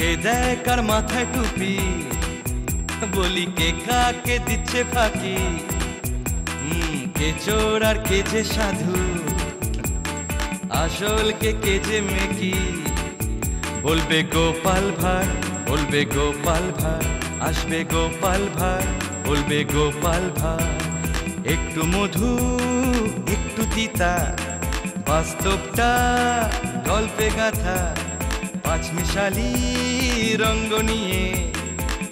কে দেয় কার মাথায় টুপি, বলি কে কাকে দিচ্ছে ফাঁকি, কে চোর আর কে যে সাধু, আসল কে যে মেকি। বলবে গোপাল ভাঁড়, বলবে গোপাল ভাঁড়, আসবে গোপাল ভাঁড়, বলবে গোপাল ভাঁড়। একটু মধু একটু তিতা, বাস্তবটা গল্পে গাথা, পাঁচমিশালি রঙ্গ নিয়ে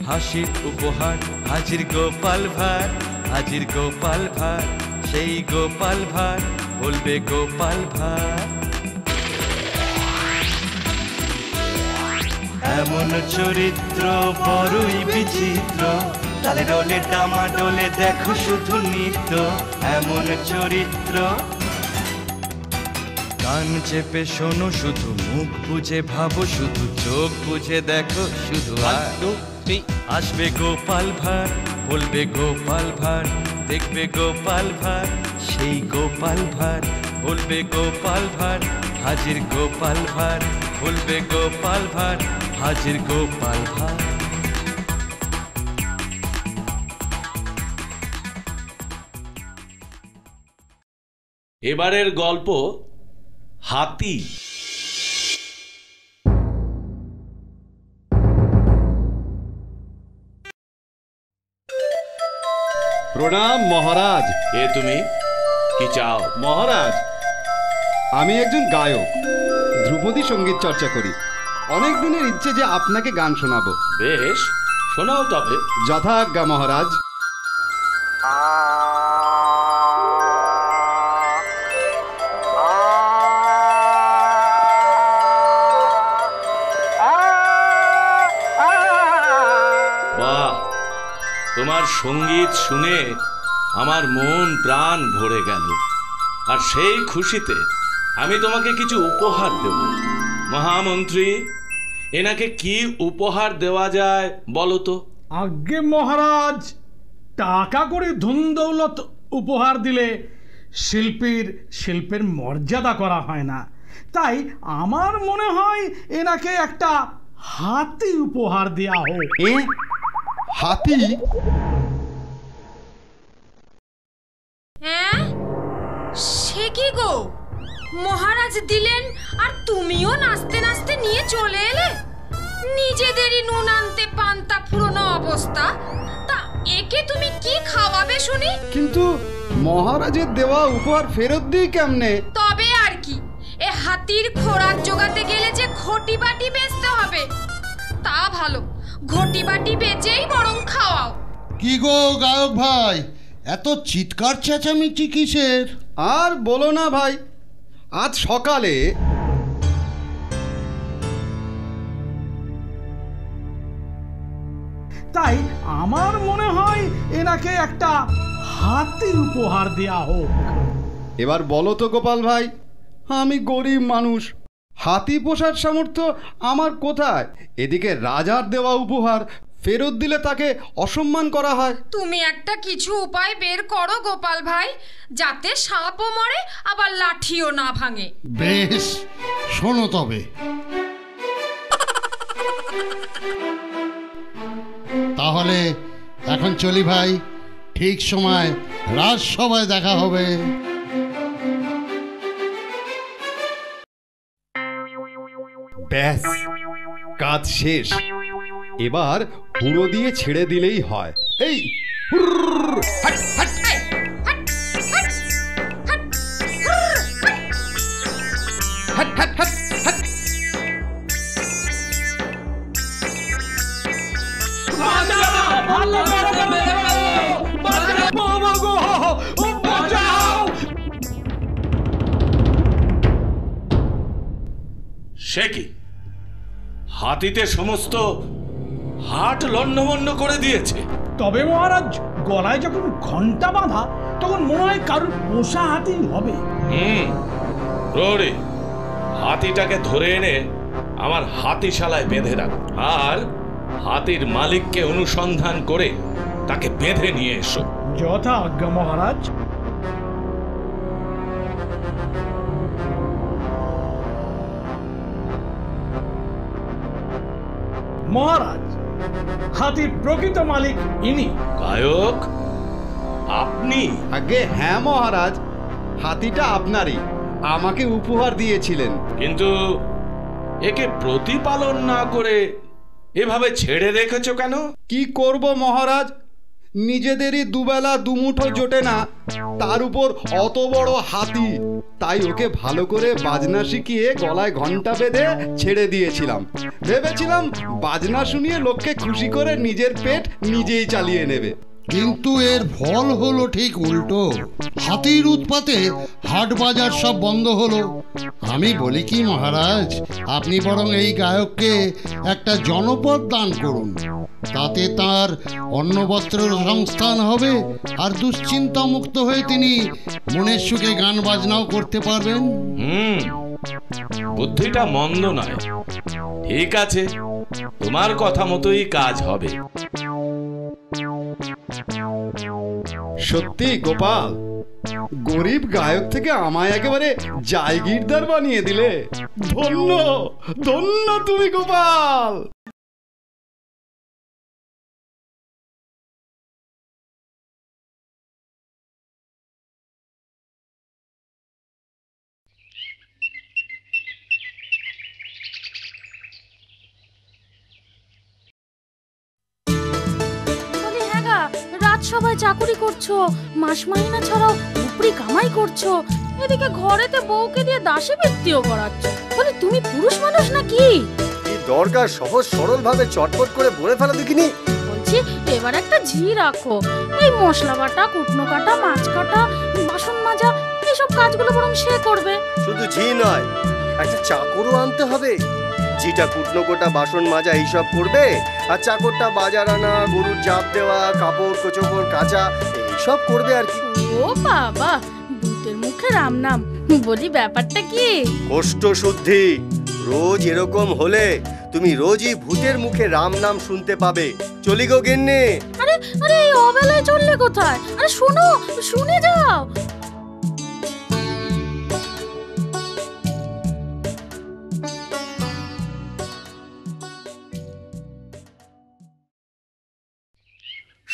হাসির উপহার। হাজির গোপাল ভাঁড়, হাজির গোপাল ভাঁড়, সেই গোপাল ভাঁড়, বলবে গোপাল ভাঁড়। এমন চরিত্র বড়ই বিচিত্র, তালে ডোলে টামা ডোলে দেখো শুধু নৃত্য। এমন চরিত্র, কান চেপে শোনো শুধু, মুখ বুঝে ভাবো শুধু, চোখ বুঝে দেখো শুধু। আসবে গোপাল ভাঁড়, বলবে গোপাল ভাঁড়, দেখবে গোপাল ভাঁড়, সেই গোপাল ভাঁড়, বলবে গোপাল ভাঁড়। হাজির গোপাল ভাঁড়, বলবে গোপাল ভাঁড়, হাজির গোপাল ভাঁড়। এবারের গল্প হাতি। প্রণাম মহারাজ। এ তুমি কি চাও? মহারাজ, আমি একজন গায়ক, ধ্রুপদী সঙ্গীত চর্চা করি। অনেক দিনের ইচ্ছে যে আপনাকে গান শোনাবো। বেশ, শোনাও তবে। যথাজ্ঞা মহারাজ। বাহ, তোমার সঙ্গীত শুনে আমার মন প্রাণ ভরে গেল। আর সেই খুশিতে আমি তোমাকে কিছু উপহার দেব। মহামন্ত্রী, এনাকে কি উপহার দেওয়া যায় বলো তো? আজ্ঞে মহারাজ, টাকা করে ধন দৌলত উপহার দিলে শিল্পের মর্যাদা করা হয় না। তাই আমার মনে হয় এনাকে একটা হাতি উপহার দেওয়া হোক। হাতি? হ্যাঁ, সে কি গো, মহারাজ দিলেন আর তুমিও নাচতে নাচতে নিয়ে চলে এলে? নিজেদেরই নুন আনতে পান্তা ফুরোনো অবস্থা, তা একে তুমি কি খাওয়াবে শুনি? কিন্তু মহারাজের দেওয়া উপহার ফেরত দিই কেমনে? তবে আর কি, এ হাতির খোরাক জোগাতে গেলে যে ঘটি বাটি বেচতে হবে। তা ভালো, ঘটি বাটি বেচেই বরং খাওয়াও। কি গো গায়ক ভাই, এত চিৎকার চেঁচামেচি কিসের? আর বলো না ভাই, আজ সকালে তাই আমার মনে হয় এনাকে একটা হাতি উপহার দেওয়া হোক। এবার বলো তো গোপাল ভাই, আমি গরিব মানুষ, হাতি পোষার সামর্থ্য আমার কোথায়? এদিকে রাজার দেওয়া উপহার ফেরত দিলে তাকে অসম্মান করা হয়। তুমি একটা কিছু উপায় বের করো গোপাল ভাই, যাতে সাপও মরে আবার লাঠিও না ভাঙে। বেশ, শোনো তবে। তাহলে এখন চলি ভাই, ঠিক সময় রাজসভায় দেখা হবে। ব্যাস, কাজ শেষ। এবার হুড়ো দিয়ে ছেড়ে দিলেই হয়। এই হুরর, হাট, হাট, হাট, হাট, হাট, হাট। সে কি, হাতিতে সমস্ত হাট লন্ডভন্ড করে দিয়েছে। তবে মহারাজ, গলায় যখন ঘন্টা বাঁধা, তখন মনে হয় কারুর পোষা হাতি হবে। প্রহরী, হাতিটাকে ধরে এনে আমার হাতিশালায় বেঁধে রাখ, আর হাতির মালিককে অনুসন্ধান করে তাকে বেঁধে নিয়ে এসো। যথা আজ্ঞা মহারাজ। মহারাজ, হাতির প্রকৃত মালিক ইনি। গায়ক আপনি? আগে হ্যাঁ মহারাজ, হাতিটা আপনারই, আমাকে উপহার দিয়েছিলেন। কিন্তু একে প্রতিপালন না করে এভাবে ছেড়ে রেখেছো কেন? কি করব মহারাজ, নিজেদেরই দুবেলা দুমুঠো জোটে না, তার উপর অত বড় হাতি। তাই ওকে ভালো করে বাজনা শিখিয়ে গলায় ঘন্টা বেঁধে ছেড়ে দিয়েছিলাম। ভেবেছিলাম বাজনা শুনিয়ে লোককে খুশি করে নিজের পেট নিজেই চালিয়ে নেবে। কিন্তু এর ফল হলো ঠিক উল্টো। হাতির উৎপাতে হাট বাজার সব বন্ধ হলো। আমি বলি কি মহারাজ, আপনি বরং এই গায়ককে একটা জনপদ দান করুন, তাতে তার অন্ন বস্ত্রের সংস্থান হবে, আর দুশ্চিন্তা মুক্ত হয়ে তিনি মনের সুখে গান বাজনাও করতে পারবেন। বুদ্ধিটা মন্দ নয়। ঠিক আছে, তোমার কথা মতোই কাজ হবে। সত্যি গোপাল, গরিব গায়ক থেকে আমায় একেবারে জায়গিরদার বানিয়ে দিলে। ধন্য ধন্য তুমি গোপাল। সবাই চাকুরি করছো, মাস মাইনা ছাড়াও উপরি কামাই করছো, এদিকে ঘরেতে বউকে দিয়ে দাসী বৃত্তিও করাচ্ছো। বলে তুমি পুরুষ মানুষ নাকি? কি দরকার সহজ সরল ভাবে চটপট করে বলে ফেলা দেখিনি? বলছি এবার একটা ঝি রাখো, এই মশলা বাটা, কুটনো কাটা, মাছ কাটা, বাসন মাজা, এইসব কাজগুলো বরং সে করবে। শুধু ঝি নয়, একটা চাকরও আনতে হবে। ঝিটা কুটনো কোটা, বাসন মাজা এইসব করবে, আর চাকরটা বাজার আনা, গরুর জাপ দেওয়া, কাপড় কোচোপড় কাচা এইসব করবে আর কি। ও বাবা, ভূতের মুখে রাম নাম। বলি ব্যাপারটা কি? কষ্ট শুদ্ধি। রোজ এরকম হলে তুমি রোজই ভূতের মুখে রাম নাম শুনতে পাবে। চলি গো গিন্নি। আরে আরে, এই অবেলায় চললে কোথায়? আরে শোনো, শুনে যাও।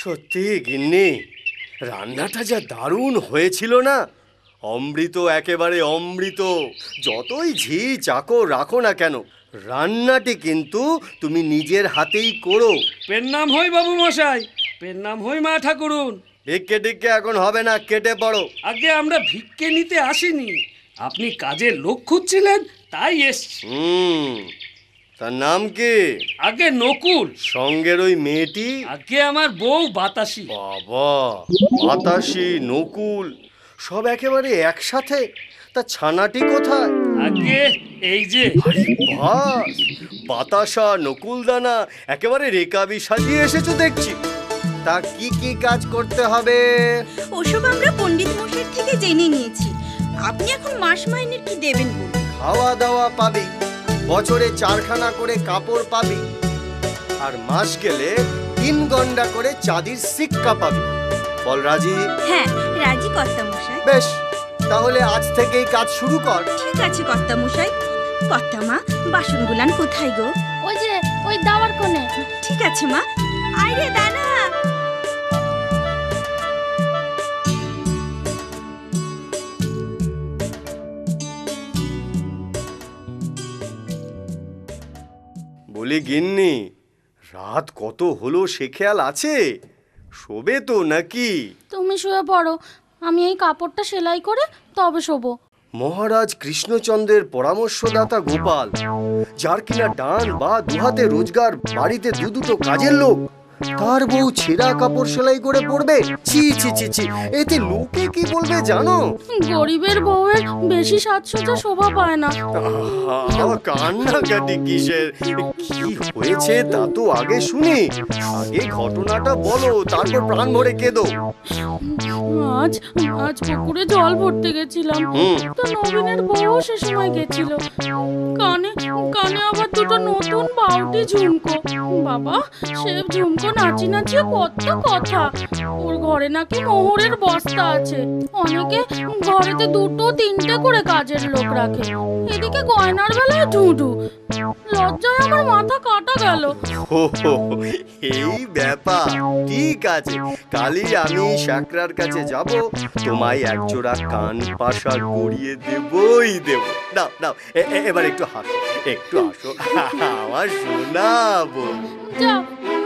সত্যি গিন্নি, রান্নাটা যা দারুণ হয়েছিল না, অমৃত, একেবারে অমৃত। যতই ঝি চাকর রাখো না কেন, রান্নাটি কিন্তু তুমি নিজের হাতেই করো। পেন নাম হই বাবু মশাই, পেন নাম হই মা ঠাকুরুন। ভিক্ষে টিক্ষে এখন হবে না, কেটে পড়ো। আগে আমরা ভিক্ষে নিতে আসিনি, আপনি কাজের লোক খুঁজছিলেন তাই এসছি। তার নাম কি? আগে নকুল। সঙ্গের ওই মেয়েটি? আগে আমার বউ বাতাসি। বাবা, বাতাসি, নকুল সব একেবারে একসাথে। তা ছানাটি কোথায়? আগে এই যে। বাস, বাতাসা, নকুল দানা একেবারে রেকাবি সাজিয়ে এসেছো দেখছি। তা কি কি কাজ করতে হবে? ওসব আমরা পণ্ডিত মশাই থেকে জেনে নিয়েছি। আপনি এখন মাস মাইনের কি দেবেন বলুন? খাওয়া দাওয়া পাবি, বছরে 4 খানা করে কাপড় পাবি, আর মাস গেলে 3 গন্ডা করে চাঁদির সিক্কা পাবি। বল রাজি? হ্যাঁ রাজি কর্তা মশাই। বেশ, তাহলে আজ থেকেই কাজ শুরু কর। ঠিক আছে কর্তা মশাই। কর্তা মা, বাসনগুলান কোথায় গো? ওই যে ওই দাওয়ার কোণে। ঠিক আছে মা। আরে দানা। বলি গিন্নি, রাত কত হলো সে খেয়াল আছে? শোবে তো নাকি? তুমি শুয়ে পড়ো, আমি এই কাপড়টা সেলাই করে তবে শোবো। মহারাজ কৃষ্ণচন্দ্রের পরামর্শদাতা গোপাল, যার কিনা ডান বা দুহাতে রোজগার, বাড়িতে দুটো কাজের লোক, তার বউ ছেঁড়া কাপড় সেলাই করে পড়বে? ছি ছি ছি ছি, এতে লোকে কি বলবে জানো? গরিবের বউয়ের বেশি সাজসজ্জা শোভা পায় না। কান্নাকাটি কিসের? কি হয়েছে তা তো আগে শুনি। আগে ঘটনাটা বলো, তারপর প্রাণ ভরে কেঁদো। আজ পুকুরে জল ভরতে গেছিলাম, তো নবীনের বউ সে সময় গেছিল। কানে কানে আবার দুটো নতুন বাউটি ঝুমকো। বাবা, সে ঝুমকো নাচি নাচিয়ে কত কথা। ওর ঘরে নাকি মোহরের বস্তা আছে, অনেকে ঘরেতে 2-3টে করে কাজের লোক রাখে, এদিকে গয়নার বেলায় ঢুঢু। লজ্জায় আমার মাথা কাটা গেল। এই ব্যাপার, ঠিক আছে, কালই আমি শাকরার কাছে যাব, তোমায় একজোড়া কান পাশা গড়িয়ে দেবই দেব। দাও দাও, এবার একটু হাসো, একটু হাসো, আমার শোনাবো। যাও,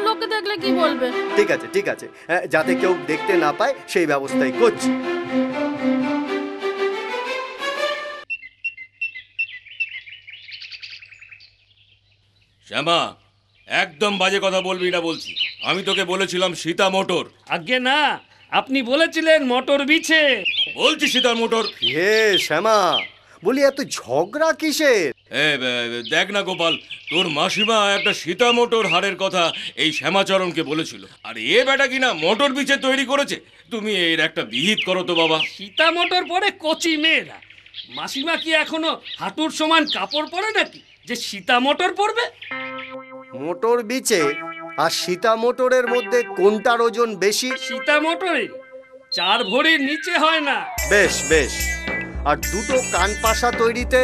লোকে দেখলে কি বলবে? ঠিক আছে ঠিক আছে, যাতে কেউ দেখতে না পায় সেই ব্যবস্থাই করছি। শ্যামা, একদম বাজে কথা বলবি না বলছি। আমি তোকে বলেছিলাম সীতা মোটর। আগে না, আপনি বলেছিলেন মোটর বিছে। বলছি সীতা মোটর। হে শ্যামা, বলি এত ঝগড়া কিসের? দেখ না গোপাল, তোর মাসিমা একটা সীতা মোটর হারের কথা এই শ্যামাচরণকে বলেছিল, আর এ বেটা কিনা মোটর বিছে তৈরি করেছে। তুমি এর একটা বিহিত করো তো বাবা। সীতা মোটর পরে কচি মেয়েরা, মাসিমা কি এখনো হাঁটুর সমান কাপড় পরে নাকি যে সীতা মোটর পরবে? মোটর বিচে আর সীতা মোটরের মধ্যে কোনটার ওজন বেশি? সীতা মোটরের 4 ভরির নিচে হয় না। বেশ বেশ, আর দুটো কান পাশা তৈরিতে?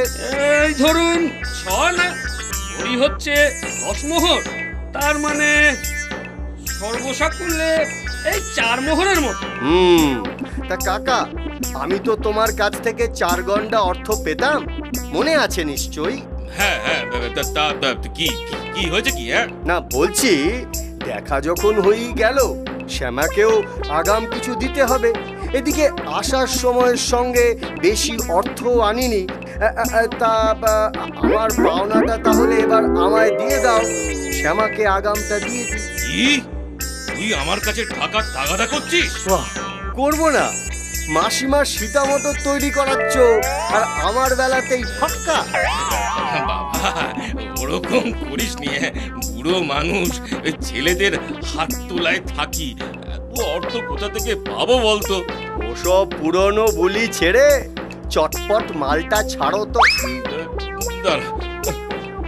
এই ধরুন 6 না, ভরি হচ্ছে 10 মোহর, তার মানে সর্বসাকুল্যে এই 4 মোহরের মতো। তা কাকা, আমি তো তোমার কাছ থেকে 4 গন্ডা অর্থ পেতাম, মনে আছে নিশ্চয়ই? হ্যাঁ হ্যাঁ, কি কি হয়েছে কি? হ্যাঁ না, বলছি দেখা যখন হয়েই গেল, শ্যামাকেও আগাম কিছু দিতে হবে। এদিকে আসার সময়ের সঙ্গে বেশি অর্থ আনিনি, তা আমার পাওনাটা তাহলে এবার আমায় দিয়ে দাও, শ্যামাকে আগামটা দিয়ে দিই। কি তুই আমার কাছে টাকার তাগাদা করছিস? করবো না, মাসিমার সীতা মোটর তৈরি করাচ্ছ আর আমার বেলাতেই ফাক্কা। বাবা, ওরকম করিস নিয়ে, বুড়ো মানুষ, ছেলেদের হাত তোলায় থাকি, এত অর্থ কোথা থেকে পাবো বলতো? ওসব পুরনো বুলি ছেড়ে চটপট মালটা ছাড়ো তো।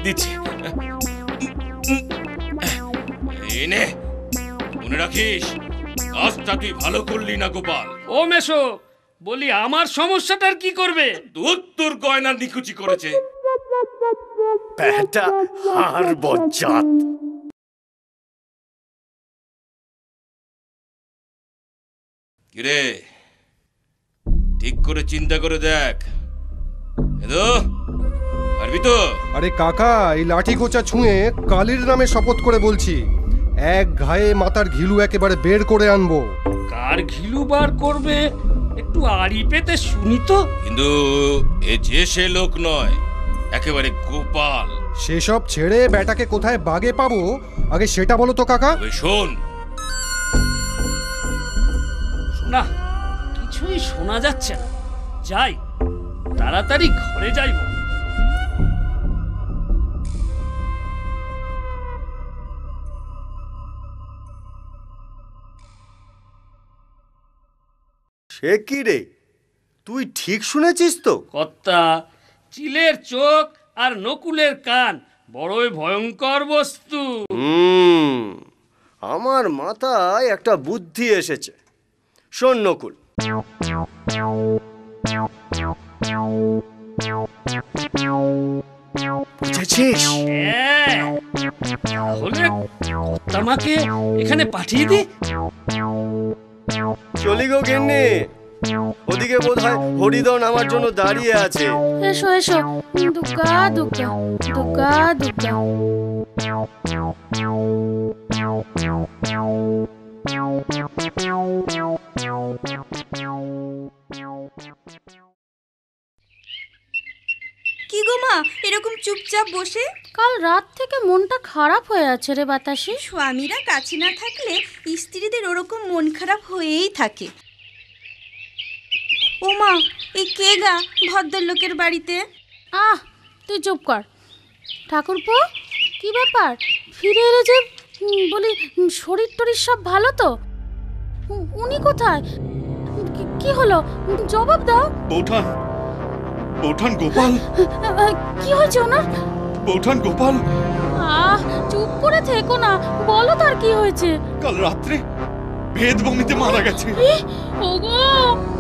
দিচ্ছি, এনে মনে রাখিস, কাজটা তুই ভালো করলি না গোপাল। ও মেশো, বলি আমার সমস্যাটার কি করবে? তোর গয়না নিকুচি করেছে। ব্যাটা আর বজ্জাত। কিরে, ঠিক করে চিন্তা করে দেখ, পারবি তো? আরে কাকা, এই লাঠি খোঁচা ছুঁয়ে কালীর নামে শপথ করে বলছি, এক ঘায়ে মাথার ঘিলু একেবারে বের করে আনবো। কার ঘিলু বার করবে একটু আড়ি পেতে শুনি তো। কিন্তু এ যে সে লোক নয়, একেবারে গোপাল। সেসব ছেড়ে বেটাকে কোথায় বাগে পাবো আগে সেটা বলো তো কাকা। শোন না, কিছুই শোনা যাচ্ছে না, যাই তাড়াতাড়ি ঘরে যাইব। সে কি রে, তুই ঠিক শুনেছিস তো? কর্তা, চিলের চোখ আর নকুলের কান বড়ই ভয়ঙ্কর বস্তু। আমার মাথায় একটা বুদ্ধি এসেছে। শোন নকুল, বুঝেছিস? তাহলে কর্তামাকে এখানে পাঠিয়ে দি। চলি গো গিন্নি, ওদিকে বোধহয় হরিদন আমার জন্য দাঁড়িয়ে আছে। এসো এসো, দুগ্গা দুগ্গা দুগ্গা দুগ্গা। কি গো মা, এরকম চুপচাপ বসে? কাল রাত থেকে মনটা খারাপ হয়ে আছে রে বাতাসি। স্বামীরা কাছে না থাকলে স্ত্রীদের ওরকম মন খারাপ হয়েই থাকে। ও মা, এই কে গা ভদ্রলোকের বাড়িতে? আহ, তুই চুপ কর। ঠাকুরপো, কি ব্যাপার, ফিরে এলে যে? বলি, শরীর টরীর সব ভালো তো? উনি কোথায়? কি হলো, জবাব দাও। বৌঠান, বৌঠান গোপাল। কি হয়েছে ওনার? বৌঠান গোপাল, চুপ করে থেকো না, বলো তার কি হয়েছে। কাল রাত্রে ভেদ বমিতে মারা গেছে। ওগো,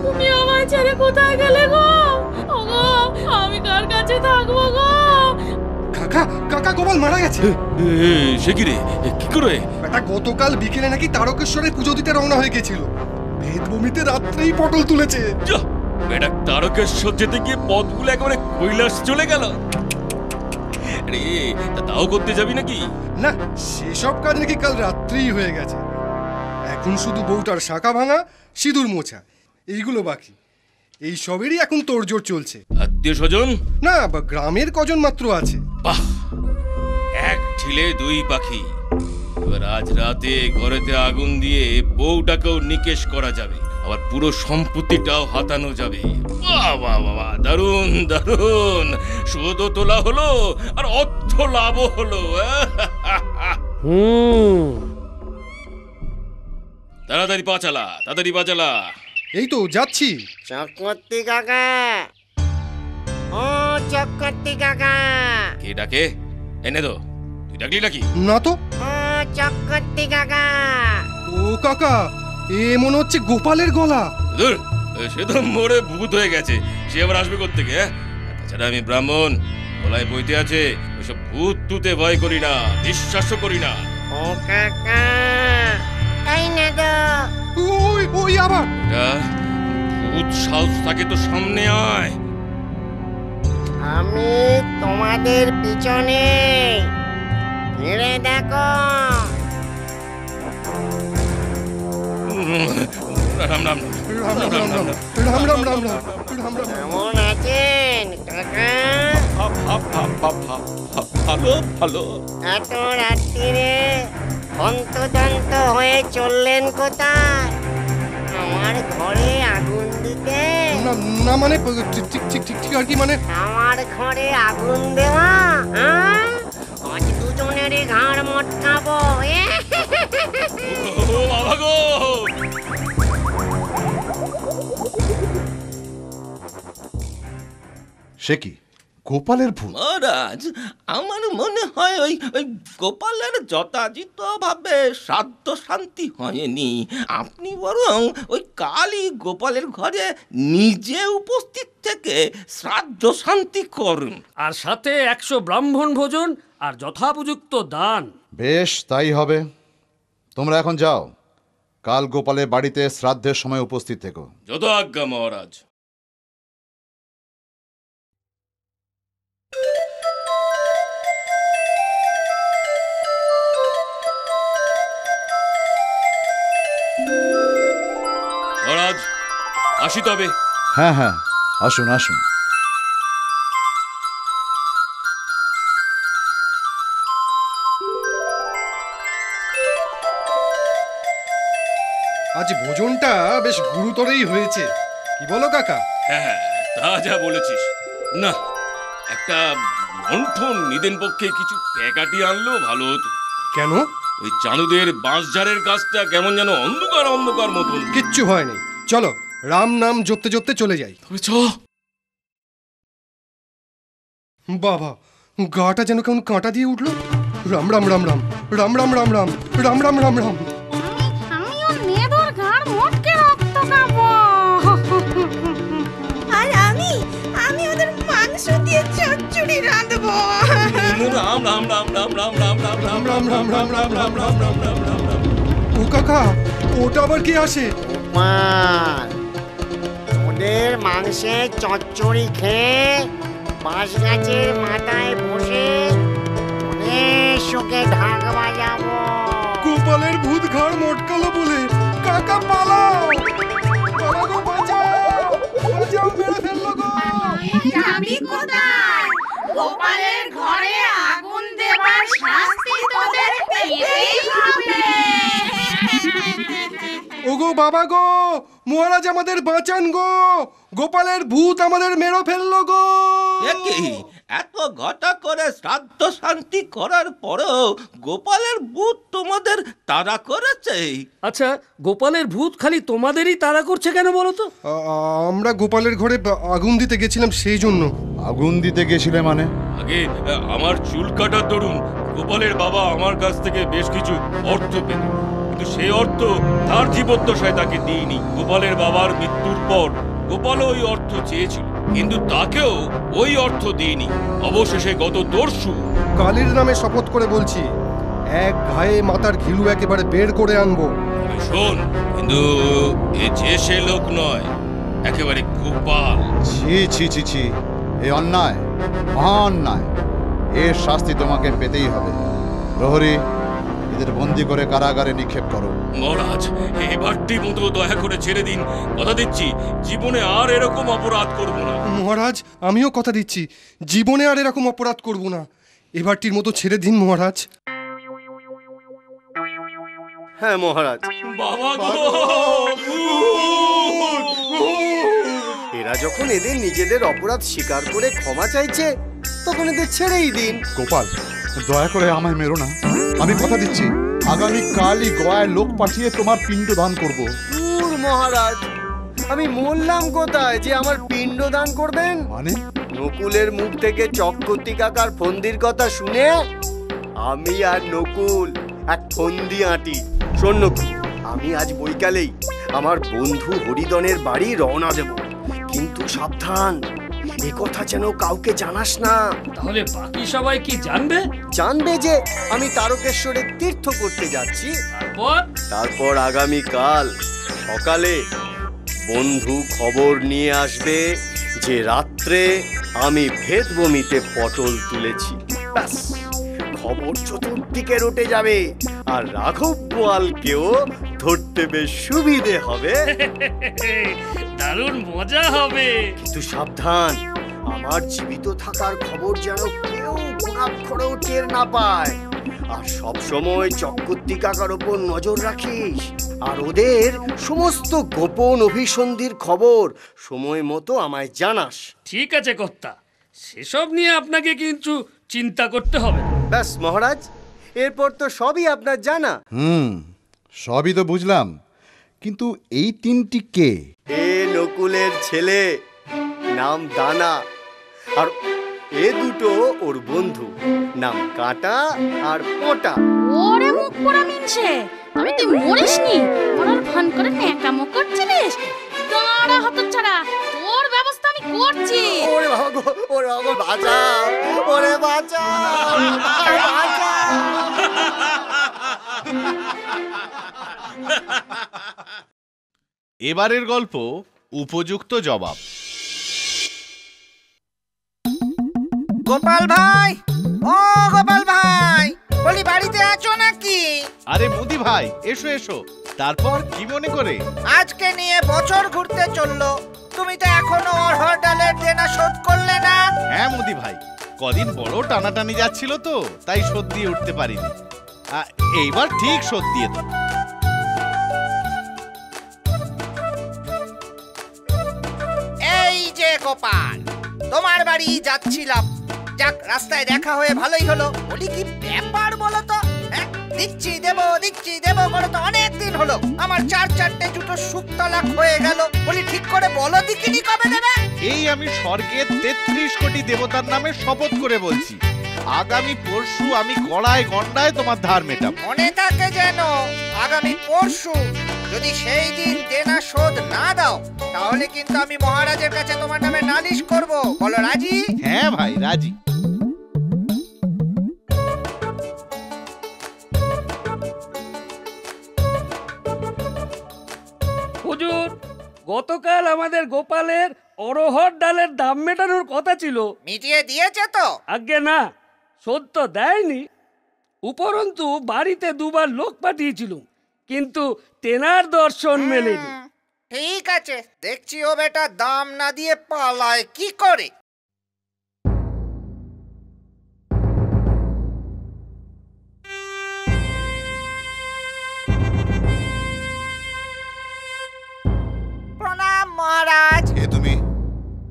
তুমি আমায় ছেড়ে কোথায় গেলে গো? ওগো, আমি কার কাছে থাকবো গো? কাকা কাকা গোপাল মারা গেছে। সে কি রে, কি করে? বেটা গতকাল বিকেলে নাকি তারকেশ্বরে পুজো দিতে রওনা হয়ে গেছিল, ভেদ বমিতে রাত্রেই পটল তুলেছে। বেটা তারকেশ্বর যেতে গিয়ে পথগুলো একেবারে কৈলাস চলে গেল। আরে তাও করতে যাবি নাকি? না, সেসব কাজ নাকি কাল রাত্রেই হয়ে গেছে। এখন শুধু বউটার শাঁখা ভাঙা, সিঁদুর মোছা, এইগুলো বাকি। এই সবেরই এখন তোড়জোড় চলছে। আত্মীয় স্বজন? না, গ্রামের কজন মাত্র আছে। বাহ, এক ঢিলে দুই পাখি। এবার আজ রাতে ঘরেতে আগুন দিয়ে বউটাকেও নিকেশ করা যাবে, আবার পুরো সম্পত্তিটাও হাতানো যাবে। বাহ বাহ বাহ, দারুণ দারুণ। সুদও তোলা হলো আর অর্থ লাভও হলো। তাড়াতাড়ি পা চালা, তাড়াতাড়ি পা চালা। এই তো যাচ্ছি। চক্রবর্তী কাকা, ও চক্রবর্তী কাকা। কে ডাকে? এনে তো, তুই ডাকলি নাকি? না তো। ও চক্রবর্তী কাকা। ও কাকা, এ মনে হচ্ছে গোপালের গলা। ধুর, সে তো মরে ভূত হয়ে গেছে, সে আবার আসবে কোত্থেকে? তাছাড়া আমি ব্রাহ্মণ, গলায় বইতে আছে। ওইসব ভূত তুতে ভয় করি না, বিশ্বাসও করি না। ও কাকা, তাই না তো? ওই ওই আবার ভূত সাহস থাকে তো সামনে আয়। আমি তোমাদের পিছনে, ফিরে দেখো। রাম রাম রাম রাম রাম রাম রাম রাম রাম রাম রাম। কেমন আছেন কাকা? ভালো ভালো। এত রাত্রিরে হন্তদন্ত হয়ে চললেন কোথায়? আমার ঘরে আগুন দিতে? না মানে ঠিক ঠিক ঠিক ঠিক আর কি মানে? আমার ঘরে আগুন দেওয়া? আজ দুজনেরই ঘাড় মটকাবো। ও বাবা গো! সে কি গোপালের ভূত? মহারাজ, আমার মনে হয় ওই গোপালের যথাযথ ভাবে শ্রাদ্ধ শান্তি হয়নি। আপনি বরং ওই কালই গোপালের ঘরে নিজে উপস্থিত থেকে শ্রাদ্ধ শান্তি করুন, আর সাথে 100 ব্রাহ্মণ ভোজন আর যথাপযুক্ত দান। বেশ, তাই হবে। তোমরা এখন যাও, কাল গোপালের বাড়িতে শ্রাদ্ধের সময় উপস্থিত থেকো। যত আজ্ঞা মহারাজ। মহারাজ, আসি তবে। হ্যাঁ হ্যাঁ, আসুন আসুন। আজ ভোজনটা বেশ গুরুতরই হয়েছে, কি বলো কাকা? হ্যাঁ, তা যা বলেছিস। না, একটা লণ্ঠন নিদেন পক্ষে কিছু প্যাকাটি আনলেও ভালো হতো। কেন? ওই চাঁদুদের বাঁশঝাড়ের গাছটা কেমন যেন অন্ধকার অন্ধকার মতন। কিচ্ছু হয়নি, চলো রাম নাম জপতে জপতে চলে যাই। তবে চ। বাবা, গাটা যেন কেমন কাঁটা দিয়ে উঠলো। রাম রাম রাম রাম রাম রাম রাম রাম রাম রাম রাম রাম। আমিও নেদর ঘাড় মোটকে রক্ত খাবো। আর আমি ওদের মাংস দিয়ে চচ্চড়ি রাঁধবো। রাম রাম রাম রাম রাম রাম রাম রাম রাম রাম রাম রাম রাম রাম রাম রাম রাম রাম। ও কাকা, ওটা আবার কে আসে? ওদের মাংসের চচ্চড়ি খেয়ে বাঁশ গাছের মাথায় বসে অনেক সুখে ঢাক বাজাবো। গোপালের ভূত ঘাড় মটকালো বলে কাকা পালাও, পালাগো, বাঁচাও, বাঁচাও, মেরে ফেললো গো। যাবি কোথায়? গোপালের ঘরে আগুন দেবার শাস্তি তোদের পেতেই হবে। ওগো বাবা গো, মহারাজ আমাদের বাঁচান গো, গোপালের ভূত আমাদের মেরে ফেললো গো। এত ঘটা করে করে শ্রাদ্ধ শান্তি করার পরেও গোপালের ভূত তোমাদের তাড়া করেছে। আচ্ছা, গোপালের ভূত খালি তোমাদেরই তাড়া করছে কেন বলো তো? আমরা গোপালের ঘরে আগুন দিতে গেছিলাম, সেই জন্য। আগুন দিতে গেছিলে মানে? আগে আমার চুল কাটার দরুন গোপালের বাবা আমার কাছ থেকে বেশ কিছু অর্থ পেত, কিন্তু সেই অর্থ তার জীবদ্দশায় তাকে দিইনি। গোপালের বাবার মৃত্যুর পর গোপাল ওই অর্থ চেয়েছিল, কিন্তু তাকেও ওই অর্থ দিইনি। অবশেষে গত দর্শু কালীর নামে শপথ করে বলছি, এক ঘায়ে মাথার ঘিলু একেবারে বের করে আনবো। শোন, কিন্তু এ যে সে লোক নয়, একেবারে গোপাল। ছি ছি ছি ছি, এ অন্যায়, মহা অন্যায়। এর শাস্তি তোমাকে পেতেই হবে। প্রহরী, এদের বন্দি করে কারাগারে নিক্ষেপ করো। মহারাজ, এবারটি মতো দয়া করে ছেড়ে দিন। কথা দিচ্ছি, জীবনে আর এরকম অপরাধ করব না। মহারাজ, আমিও কথা দিচ্ছি, জীবনে আর এরকম অপরাধ করব না। এবারটির মতো ছেড়ে দিন মহারাজ। হ্যাঁ মহারাজ। বাবা গো! এরা যখন এদের নিজেদের অপরাধ স্বীকার করে ক্ষমা চাইছে, তখন এদের ছেড়েই দিন। গোপাল, দয়া করে আমায় মেরো না। আমি কথা দিচ্ছি, আগামী কালই গয়ায় লোক পাঠিয়ে তোমার পিণ্ড দান করব। দূর মহারাজ, আমি মরলাম কোথায় যে আমার পিণ্ড দান করবেন? মানে? নকুলের মুখ থেকে চক্রবর্তী কাকার ফন্দির কথা শুনে আমি আর নকুল এক ফন্দি আঁটি। শোন নকুল, আমি আজ বৈকালেই আমার বন্ধু হরিদনের বাড়ি রওনা দেব, কিন্তু সাবধান, এ কথা যেন কাউকে জানাস না। তাহলে বাকি সবাই কি জানবে? জানবে যে আমি তারকেশ্বরে তীর্থ করতে যাচ্ছি। তারপর আগামী কাল সকালে বন্ধু খবর নিয়ে আসবে যে রাত্রে আমি ভেদভূমিতে পটল তুলেছি। ব্যাস, খবর চতুর্দিকে রটে যাবে, আর রাঘব বোয়ালকেও ধরতে বেশ সুবিধে হবে। দারুণ মজা হবে। কিন্তু সাবধান, আমার জীবিত থাকার খবর যেন কেউ গুণাক্ষরেও টের না পায়। আর সব সময় চক্রবর্তী কাকার ওপর নজর রাখিস, আর ওদের সমস্ত গোপন অভিসন্ধির খবর সময় মতো আমায় জানাস। ঠিক আছে কর্তা, সেসব নিয়ে আপনাকে কিন্তু চিন্তা করতে হবে। ব্যাস মহারাজ, এরপর তো সবই আপনার জানা। সবই তো বুঝলাম, কিন্তু এই তিনটি কে? এ নকুলের ছেলে, নাম দানা, আর এ দুটো ওর বন্ধু, নাম কাটা আর পোটা। ওরে মুখ পোড়া মিনছে, আমি তুই মরিসনি, মরার ভান করে ন্যাকামো করছিলিস। দাঁড়া হতচ্ছাড়া, তোর ব্যবস্থা আমি করছি। ওরে বাবা গো, ওরে বাবা, বাঁচা, ওরে বাঁচা, বাঁচা। এবারের গল্প উপযুক্ত জবাব। গোপাল ভাই, ও গোপাল ভাই, বলি বাড়িতে আছো নাকি? আরে মুদি ভাই, এসো এসো। তারপর কি মনে করে? আজকে নিয়ে বছর ঘুরতে চললো, তুমি তো এখনো অড়হর ডালের দেনা শোধ করলে না। হ্যাঁ মুদি ভাই, কদিন বড় টানাটানি যাচ্ছিল তো, তাই শোধ দিয়ে উঠতে পারিনি। এইবার ঠিক শোধ দিয়ে দেব। এই যে গোপাল, তোমার বাড়ি যাচ্ছিলাম, যাক রাস্তায় দেখা হয়ে ভালোই হলো। বলি কি ব্যাপার বলো তো? দিচ্ছি দেবো করে তো অনেক দিন হলো। আমার চারটে জুতো শুকতলা হয়ে গেল। বলি ঠিক করে বলো দিকিনি কবে দেবে? এই আমি স্বর্গের 33 কোটি দেবতার নামে শপথ করে বলছি, আগামী পরশু আমি গড়ায় গন্ডায় তোমার ধার মেটাবো। মনে থাকে যেন, আগামী পরশু। যদি সেই দিন দেনা শোধ না দাও, তাহলে কিন্তু আমি মহারাজের কাছে তোমার নামে নালিশ করব। বলো রাজি? হ্যাঁ ভাই, রাজি। হুজুর, গতকাল আমাদের গোপালের অড়হর ডালের দাম মেটানোর কথা ছিল। মিটিয়ে দিয়েছে তো? আজ্ঞে না, শোধ তো দেয়নি। উপরন্তু বাড়িতে দুবার লোক পাঠিয়েছিল, কিন্তু তেনার দর্শন মেলেনি। ঠিক আছে, দেখছি ও বেটা দাম না দিয়ে পালায় কি করে। প্রণাম মহারাজ। কে তুমি?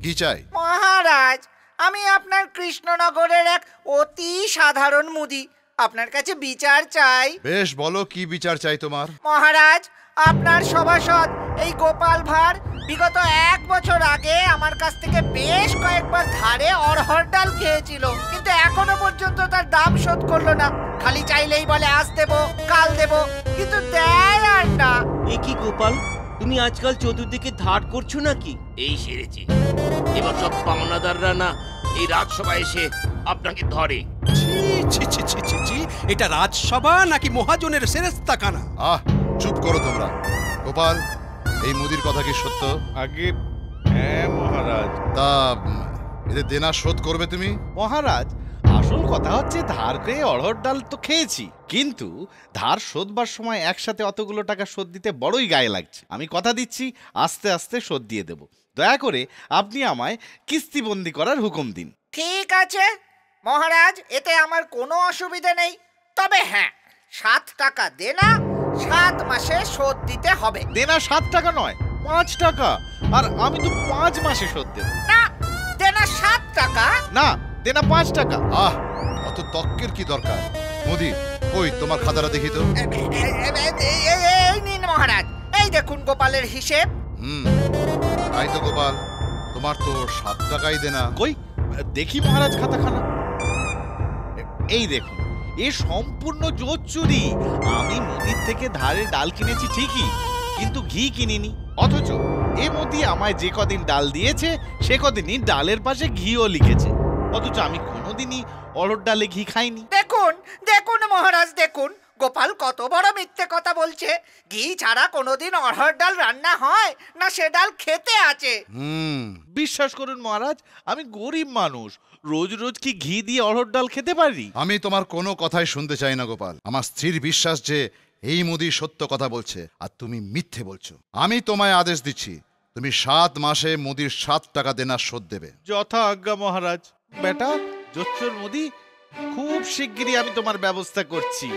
কি চাই? মহারাজ, আমি আপনার কৃষ্ণনগরের এক অতি সাধারণ মুদি। আপনার কাছে বিচার চাই। বেশ, বলো কি বিচার চাই তোমার? মহারাজ, আপনার সভাসদ এই গোপাল ভাঁড় বিগত 1 বছর আগে আমার কাছ থেকে বেশ কয়েকবার ধারে অরহর ডাল খেয়েছিল, কিন্তু এখনো পর্যন্ত তার দাম শোধ করলো না। খালি চাইলেই বলে আজ দেবো, কাল দেবো, কিন্তু দেয় আর না। এ কি গোপাল, তুমি আজকাল চতুর্দিকে ধার করছো নাকি? এই সেরেছে, এবার সব পাওনাদাররা না এই রাজসভায় এসে আপনাকে ধরে। এটা রাজসভা নাকি মহাজনের সেরেস্তাখানা? চুপ করো তোমরা। গোপাল, এই মুদির কথা কি সত্য? আগে হ্যাঁ মহারাজ। তা এদের দেনা শোধ করবে তুমি? মহারাজ, আসল কথা হচ্ছে ধার পেয়ে অড়হর ডাল তো খেয়েছি, কিন্তু ধার শোধবার সময় একসাথে অতগুলো টাকা শোধ দিতে বড়ই গায়ে লাগছে। আমি কথা দিচ্ছি আস্তে আস্তে শোধ দিয়ে দেব। দয়া করে আপনি আমায় কিস্তিবন্দি করার হুকুম দিন। ঠিক আছে মহারাজ, এতে আমার কোনো অসুবিধা নেই। তবে হ্যাঁ, 7 টাকা দেনা 7 মাসে শোধ দিতে হবে। দেনা 7 টাকা নয়, 5 টাকা। আর আমি তো 5 মাসে শোধ দেব। না, দেনা 7 টাকা। না, দেনা 5 টাকা। অত তর্কের কি দরকার? মুদি, ওই তোমার খাতাটা দেখি তো। এই নিন মহারাজ, এই দেখুন গোপালের হিসেব। তাই তো গোপাল, তোমার তো 7 টাকাই দেনা। কই দেখি মহারাজ খাতাখানা। এই দেখুন, এ সম্পূর্ণ জোচ্চুরি। আমি মুদির থেকে ধারে ডাল কিনেছি ঠিকই, কিন্তু ঘি কিনিনি। অথচ এ মুদি আমায় যে কদিন ডাল দিয়েছে সে কদিনই ডালের পাশে ঘিও লিখেছে। অথচ আমি কোনোদিনই অড়হর ডালে ঘি খাইনি। দেখুন দেখুন মহারাজ, দেখুন গোপাল কত বড় মিথ্যে কথা বলছে। ঘি ছাড়া কোনোদিন অড়হর ডাল রান্না হয় না, সে ডাল খেতে আছে। বিশ্বাস করুন মহারাজ, আমি গরিব মানুষ, রোজ রোজ কি ঘি দিয়ে অড়হর ডাল খেতে পারি? আমি তোমার কোনো কথাই শুনতে চাই না গোপাল। আমার স্ত্রীর বিশ্বাস যে এই মুদি সত্য কথা বলছে, আর তুমি মিথ্যে বলছো। আমি তোমায় আদেশ দিচ্ছি, তুমি 7 মাসে মুদির 7 টাকা দেনা শোধ দেবে। যথা আজ্ঞা মহারাজ। বেটা জোচ্চোর মুদি, খুব শিগগিরই আমি তোমার ব্যবস্থা করছি।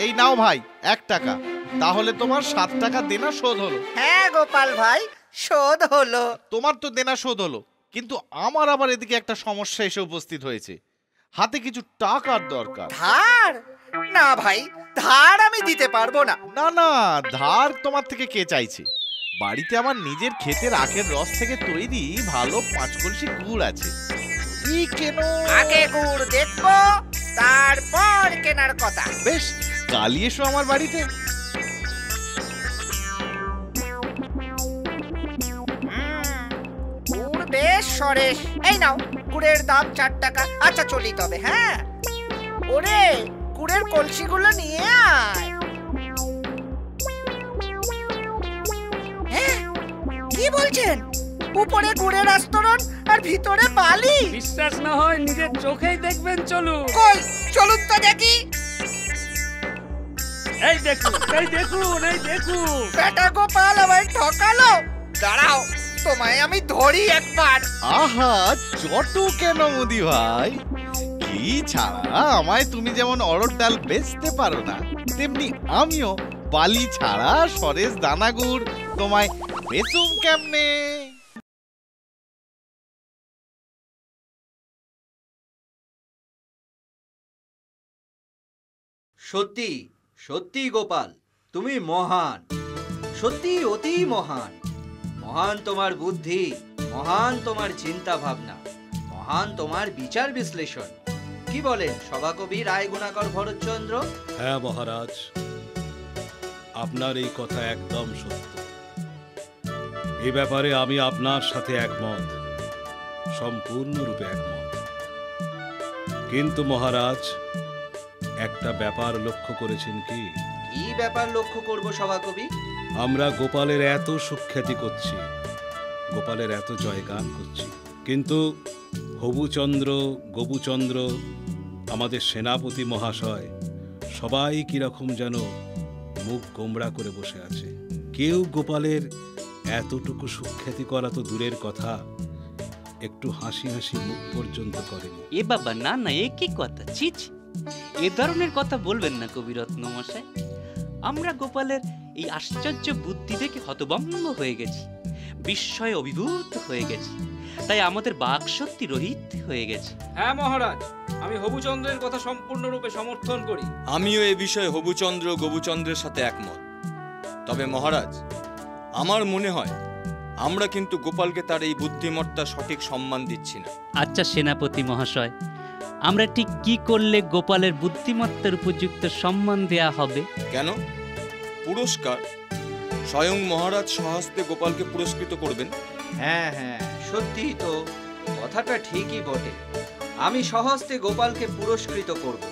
এই নাও ভাই 1 টাকা, তাহলে তোমার 7 টাকা দেনা শোধ হলো। হ্যাঁ গোপাল ভাই, শোধ হলো। তোমার তো দেনা শোধ হলো, কিন্তু আমার আবার এদিকে একটা সমস্যা এসে উপস্থিত হয়েছে। হাতে কিছু টাকার দরকার। ধার? না ভাই, ধার আমি দিতে পারবো না। না না, ধার তোমার থেকে কে চাইছে? বাড়িতে আমার নিজের ক্ষেতের আখের রস থেকে তৈরি ভালো 5 কলসি গুড় আছে। কেন আগে গুড় দেখবো, তারপর কেনার কথা। বেশ, কালই এসো আমার বাড়িতে। গুড় বেশ সরেশ। এই নাও, গুড়ের দাম 4 টাকা। আচ্ছা চলি তবে। হ্যাঁ ওরে, গুড়ের কলসিগুলো নিয়ে আয়। কি বলছেন? উপরে গুড়ের আস্তরণ আর ভিতরে বালি? বিশ্বাস না হয় নিজের চোখেই দেখবেন, চলুন। কই চলুন তো দেখি। এই দেখুন, এই দেখুন, এই দেখুন। বেটা গোপাল আমায় ঠকালো। দাঁড়াও, তোমায় আমি ধরি একবার। আহা, চটু কেন মুদি ভাই? কি ছাড়া আমায় তুমি যেমন অড়হর ডাল বেচতে পারো না, তেমনি আমিও বালি ছাড়া সরেস দানাগুড় তোমায় বেচুম কেমনে? সত্যি সত্যি গোপাল, তুমি মহান, সত্যি অতি মহান। মহান তোমার বুদ্ধি, মহান তোমার চিন্তা ভাবনা, মহান তোমার বিচার বিশ্লেষণ। কি বলেন সভাকবি রায় গুণাকর ভরতচন্দ্র? হ্যাঁ মহারাজ, আপনার এই কথা একদম সত্য। এই ব্যাপারে আমি আপনার সাথে একমত, সম্পূর্ণরূপে একমত। কিন্তু মহারাজ, একটা ব্যাপার লক্ষ্য করেছেন কি? কি ব্যাপার লক্ষ্য করব সভাকবি? আমরা গোপালের এত সুখ্যাতি করছি, গোপালের এত জয়গান করছি, কিন্তু হবুচন্দ্র, গোপুচন্দ্র, আমাদের সেনাপতি মহাশয় সবাই কিরকম যেন মুখ গোমড়া করে বসে আছে। কেউ গোপালের এতটুকু সুখ্যাতি করা তো দূরের কথা, একটু হাসি হাসি মুখ পর্যন্ত করেনি। এ বাবা, না না, এ কি কথা? ছি, এ ধরনের কথা বলবেন না কবিরত্ন মশাই। আমরা গোপালের এই আশ্চর্য বুদ্ধি দেখে হতভম্ব হয়ে গেছি, বিস্ময়ে অভিভূত হয়ে গেছি। তাই আমাদের বাকশক্তি রহিত হয়ে গেছে। হ্যাঁ মহারাজ, আমি হবুচন্দ্রের কথা সম্পূর্ণরূপে সমর্থন করি। আমিও এ বিষয়ে হবুচন্দ্র গোবুচন্দ্রের সাথে একমত। তবে মহারাজ, আমার মনে হয় আমরা কিন্তু গোপালকে তার এই বুদ্ধিমত্তার সঠিক সম্মান দিচ্ছি না। আচ্ছা সেনাপতি মহাশয়, আমরা ঠিক কি করলে গোপালের বুদ্ধিমত্তার উপযুক্ত সম্মান দেয়া হবে? কেন? পুরস্কার। স্বয়ং মহারাজ স্বহস্তে গোপালকে পুরস্কৃত করবেন। হ্যাঁ হ্যাঁ, সত্যিই তো, কথাটা ঠিকই বটে। আমি স্বহস্তে গোপালকে পুরস্কৃত করব।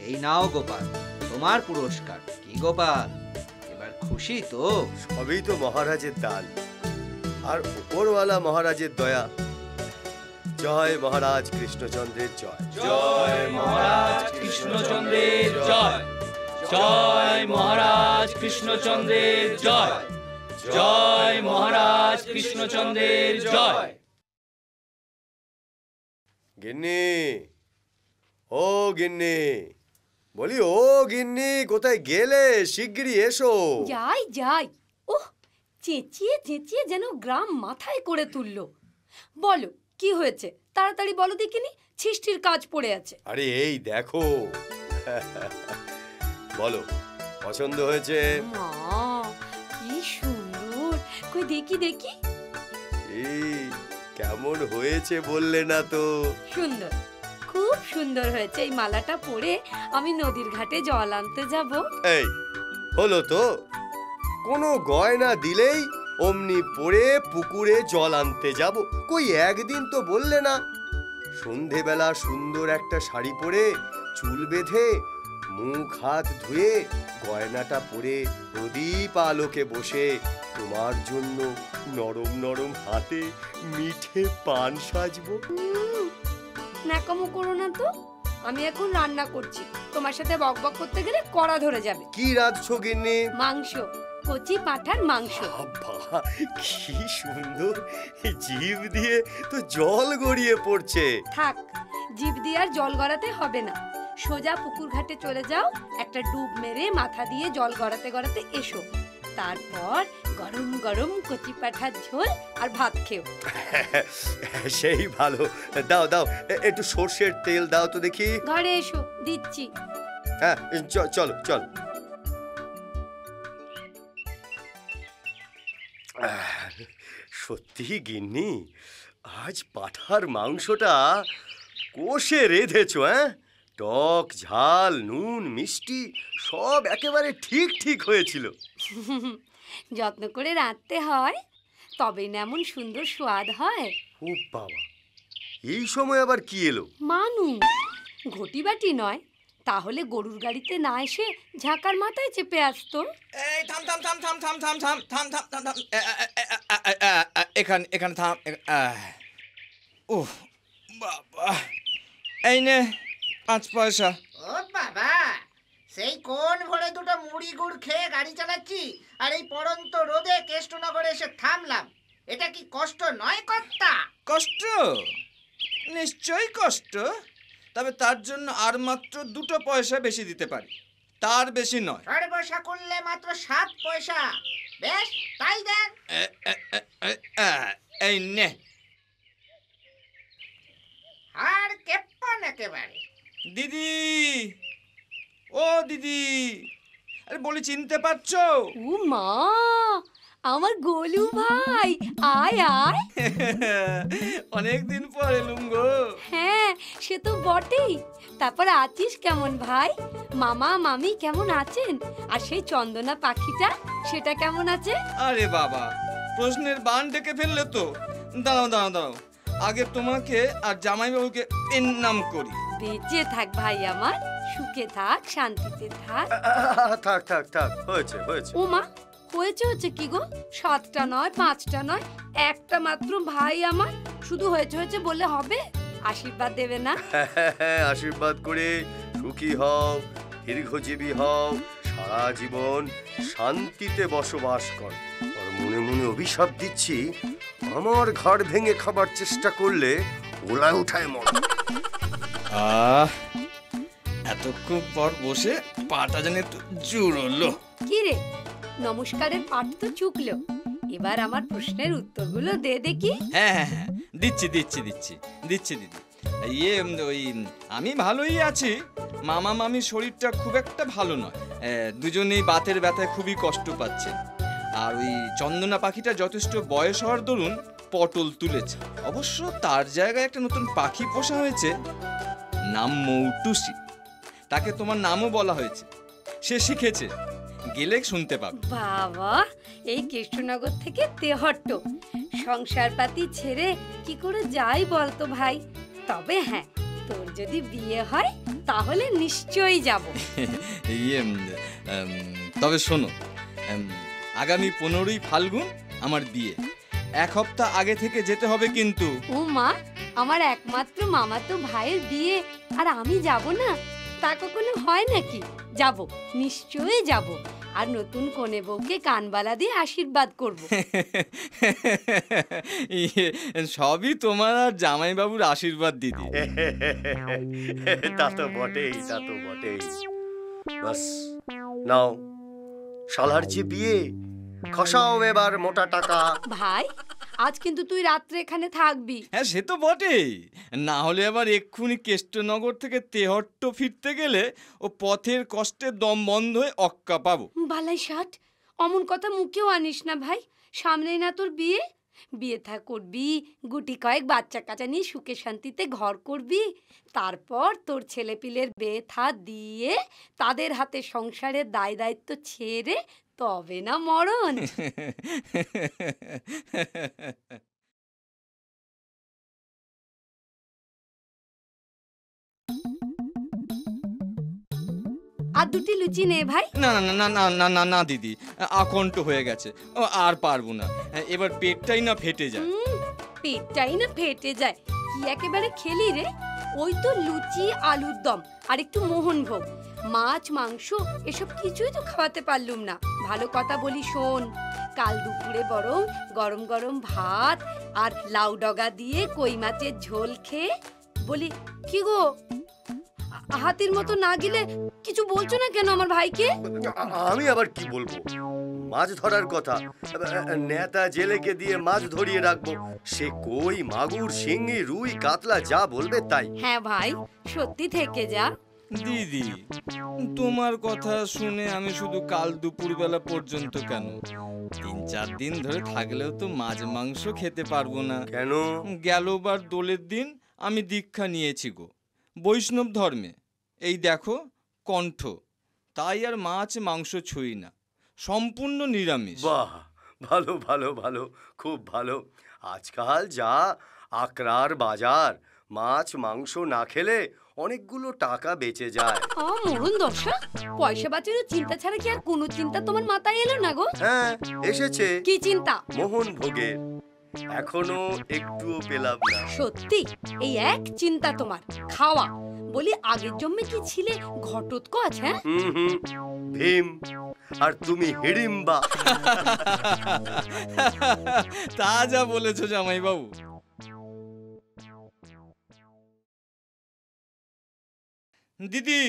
এই নাও গোপাল, তোমার পুরস্কার। কি গোপাল, এবার খুশি তো? সবই তো মহারাজের দান আর উপরওয়ালা মহারাজের দয়া। জয় মহারাজ কৃষ্ণচন্দ্রের জয়। জয় মহারাজ কৃষ্ণচন্দ্রের জয়। জয় মহারাজ কৃষ্ণচন্দ্রের জয়। জয় মহারাজ কৃষ্ণচন্দ্রের জয়। গিন্নি, ও গিন্নি, বলি ও গিন্নি, কোথায় গেলে? শিগগিরই এসো। যাই যাই। ওহ, চেঁচিয়ে চেঁচিয়ে যেন গ্রাম মাথায় করে তুললো। বলো কি হয়েছে, তাড়াতাড়ি বলো দেখিনি, ছিষ্টির কাজ পড়ে আছে। আরে এই দেখো। বলো, পছন্দ হয়েছে? মা, কি সুন্দর, কই দেখি দেখি। এই কেমন হয়েছে বললে না তো? সুন্দর, খুব সুন্দর হয়েছে। এই মালাটা পরে আমি নদীর ঘাটে জল আনতে যাব। এই হলো তো, কোনো গয়না দিলেই অমনি পরে পুকুরে জল আনতে যাব। কই একদিন তো বললে না? সন্ধেবেলা সুন্দর একটা শাড়ি পরে, চুল বেঁধে, মুখ হাত ধুয়ে, গয়নাটা পরে প্রদীপ আলোকে বসে তোমার জন্য নরম নরম হাতে মিঠে পান সাজবো। ন্যাকামো করো না তো, আমি এখন রান্না করছি। তোমার সাথে বকবক করতে গেলে কড়া ধরে যাবে। কি রাঁধছো গিন্নি? মাংস, কচি পাঁঠার মাংস। বাবা, কি সুন্দর! জিভ দিয়ে তো জল গড়িয়ে পড়ছে। থাক, জিভ দিয়ে আর জল গড়াতে হবে না। সোজা পুকুর ঘাটে চলে যাও, একটা ডুব মেরে মাথা দিয়ে জল গড়াতে গড়াতে এসো। তারপর গরম গরম কচি পাঁঠার ঝোল আর ভাত খেও। সেই ভালো। দাও দাও, একটু সর্ষের তেল দাও তো দেখি। ঘরে এসো, দিচ্ছি। হ্যাঁ, চলো চলো। সত্যি গিন্নি, আজ পাঁঠার মাংসটা কষে রেঁধেছো। হ্যাঁ, টক ঝাল নুন মিষ্টি সব একেবারে ঠিক ঠিক হয়েছিল। যত্ন করে রাঁধতে হয়, তবেই না এমন সুন্দর স্বাদ হয়। ও বাবা, এই সময় আবার কি এলো? মানুষ, ঘটি বাটি নয়, তাহলে গরুর গাড়িতে না এসে ঝাঁকার মাথায় চেপে আসতো। এই থাম থাম থাম থাম থাম থাম থাম থাম থাম থাম থাম, এখানে এখানে থাম। ওহ বাবা, এই নে 5 পয়সা। ও বাবা, সেই কোন ভোরে দুটো মুড়ি গুড় খেয়ে গাড়ি চালাচ্ছি, আর এই পড়ন্ত রোদে কেষ্টনগরে এসে থামলাম। এটা কি কষ্ট নয় কর্তা? কষ্ট? নিশ্চয়ই কষ্ট। তবে তার জন্য আর মাত্র 2 পয়সা বেশি দিতে পারি, তার বেশি নয়। সর্বসা করলে মাত্র 7 পয়সা। বেশ, তাই দেন। এই নে। আর কেপ্পন একেবারে। দিদি, ও দিদি, আরে বলি চিনতে পারছো? ও মা, আমার গোলু ভাই, আয় আয়। অনেকদিন পর এলুম গো। হ্যাঁ, সে তো বটেই। তারপর আছিস কেমন ভাই? মামা মামি কেমন আছেন? আর সেই চন্দনা পাখিটা, সেটা কেমন আছে? আরে বাবা, প্রশ্নের বান ডেকে ফেললে তো। দাঁড়াও দাঁড়াও দাঁড়াও, আগে তোমাকে আর জামাইবাবুকে নাম করি। বেঁচে থাক ভাই আমার, সুখে থাক, শান্তিতে থাক। থাক থাক থাক, হয়েছে হয়েছে। ও মা, হয়েছে হচ্ছে কি গো? 7টা নয়, 5টা নয়, একটা মাত্র ভাই আমার। শুধু হয়েছে হয়েছে বলে হবে? আশীর্বাদ দেবে না? আশীর্বাদ করে সুখী হও, দীর্ঘজীবী হও, সারা জীবন শান্তিতে বসবাস কর। আর মনে মনে অভিশাপ দিচ্ছি, আমার ঘাড় ভেঙে খাবার চেষ্টা করলে ওলায় উঠায় মন। এতক্ষণ পর বসে পাটা যেন একটু জুড়লো। কি রে, নমস্কারের পাঠ তো চুকলো, এবার আমার প্রশ্নের উত্তরগুলো দে দেখি। হ্যাঁ হ্যাঁ হ্যাঁ, দিচ্ছি দিদি। ইয়ে ওই আমি ভালোই আছি, মামা মামির শরীরটা খুব একটা ভালো নয়, দুজনেই বাতের ব্যথায় খুবই কষ্ট পাচ্ছে। আর ওই চন্দনা পাখিটা যথেষ্ট বয়স হওয়ার দরুন পটল তুলেছে। অবশ্য তার জায়গায় একটা নতুন পাখি পোষা হয়েছে, নাম মৌটুসি। তাকে তোমার নামও বলা হয়েছে, সে শিখেছে, গেলে শুনতে পাবে। বাবা, এই কৃষ্ণনগর থেকে তেহট্ট সংসার পাতি ছেড়ে কি করে যাই বলতো ভাই? তবে হ্যাঁ, তোর যদি বিয়ে হয় তাহলে নিশ্চয়ই যাব। ইয়ে তবে শোনো, আগামী 15ই ফাল্গুন আমার বিয়ে, 1 সপ্তাহ আগে থেকে যেতে হবে কিন্তু। ও মা, আমার একমাত্র মামাতো ভাইয়ের বিয়ে আর আমি যাব না? তা কখনো হয় নাকি? যাব, নিশ্চয়ই যাব। আর নতুন কনে বউকে কানবালা দিয়ে আশীর্বাদ করব। সবই তোমার আর জামাইবাবুর আশীর্বাদ দিদি। তা তো বটেই। বাস নাও, শালার যে বিয়ে, খসাও এবার মোটা টাকা। ভাই, আজ কিন্তু তুই রাত্রে এখানে থাকবি। হ্যাঁ, সে তো বটেই, না হলে আবার এক্ষুনি কেষ্টনগর থেকে তেহট্ট ফিরতে গেলে ও পথের কষ্টে দম বন্ধ হয়ে অক্কা পাবো। বালাই ষাট, অমন কথা মুখেও আনিস না ভাই, সামনেই না তোর বিয়ে। বিয়ে থা করবি, গুটি কয়েক বাচ্চা কাচ্চা নিয়ে সুখে শান্তিতে ঘর করবি, তারপর তোর ছেলে পিলের বিয়ে থা দিয়ে তাদের হাতে সংসারের দায় দায়িত্ব ছেড়ে তবে না মরণ। আর দুটি লুচি নে ভাই। না না না না না না না দিদি, আকণ্ঠ হয়ে গেছে, আর পারবো না, এবার পেটটাই না ফেটে যায়। পেটটাই না ফেটে যায়? কি একেবারে খেলি রে! ওই তো লুচি, আলুর দম আর একটু মোহনভোগ, মাছ মাংস এসব কিছুই তো খাওয়াতে পারলুম না। ভালো কথা বলি শোন, কাল দুপুরে বরং গরম গরম ভাত আর লাউ ডগা দিয়ে কই মাছের ঝোল খেয়ে বলি। কি গো, হাতির মতো না গেলে কিছু বলছো না কেন আমার ভাইকে? আমি আবার কি বলবো? মাছ ধরার কথা, নেতা জেলেকে দিয়ে মাছ ধরিয়ে রাখবো, সে কই মাগুর, শিঙি, রুই, কাতলা যা বলবে তাই। হ্যাঁ ভাই, সত্যি থেকে যা। দিদি, তোমার কথা শুনে আমি শুধু কাল দুপুরবেলা পর্যন্ত কেন, 3-4 দিন ধরে থাকলেও তো মাছ মাংস খেতে পারবো না। কেন? গেলবার দোলের দিন আমি দীক্ষা নিয়েছি গো, বৈষ্ণব ধর্মে। এই দেখো কণ্ঠ, তাই আর মাছ মাংস ছুঁই না, সম্পূর্ণ নিরামিষ। বাহ, ভালো ভালো ভালো, খুব ভালো। আজকাল যা আকরার বাজার, মাছ মাংস না খেলে অনেকগুলো টাকা বেঁচে যায়। মরুন দশা, পয়সা বাঁচানোর চিন্তা ছাড়া কি আর কোনো চিন্তা তোমার মাথায় এলো না গো? হ্যাঁ, এসেছে। কি চিন্তা? মোহন ভোগের, এখনো একটুও পেলাম না। সত্যি এই এক চিন্তা তোমার, খাওয়া। বলি, আগের জন্মে কি ছিলে ঘটোৎকচ? হ্যাঁ, ভীম, আর তুমি হিড়িম্বা। তা যা বলেছো জামাইবাবু। দিদি,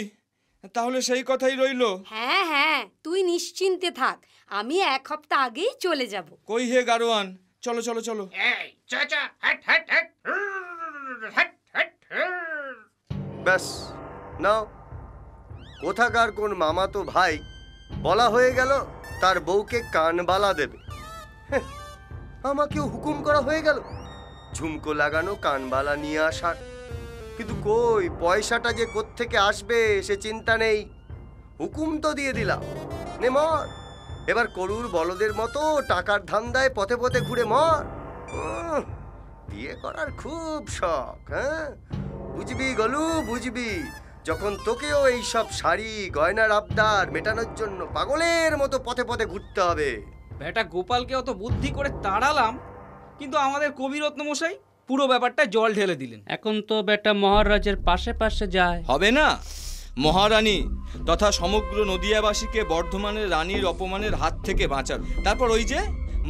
তাহলে সেই কথাই রইলো। হ্যাঁ হ্যাঁ, তুই নিশ্চিন্তে থাক, আমি 1 সপ্তাহ আগেই চলে যাব। কই হে গারোয়ান, চলো চলো চলো। ব্যাস, নাও, কোথাকার কোন মামাতো ভাই বলা হয়ে গেল তার বউকে কানবালা দেবে। আমাকেও হুকুম করা হয়ে গেল ঝুমকো লাগানো কানবালা নিয়ে আসার। কিন্তু কই, পয়সাটা যে কোত্থেকে আসবে সে চিন্তা নেই। হুকুম তো দিয়ে দিলাম, নে মর। এবার করুর বলদের মতো টাকার ধান্দায় পথে পথে ঘুরে মর। বিয়ে করার খুব শখ, হ্যাঁ? বুঝবি গলু, বুঝবি, যখন তোকেও এইসব শাড়ি গয়নার আবদার মেটানোর জন্য পাগলের মতো পথে পথে ঘুরতে হবে। বেটা গোপালকে অত বুদ্ধি করে তাড়ালাম, কিন্তু আমাদের কবিরত্ন মশাই পুরো ব্যাপারটা জল ঢেলে দিলেন। এখন তো বেটা মহারাজের পাশে পাশে যায়। হবে না, মহারানী তথা সমগ্র নদিয়াবাসীকে বর্ধমানের রানীর অপমানের হাত থেকে বাঁচালো। তারপর ওই যে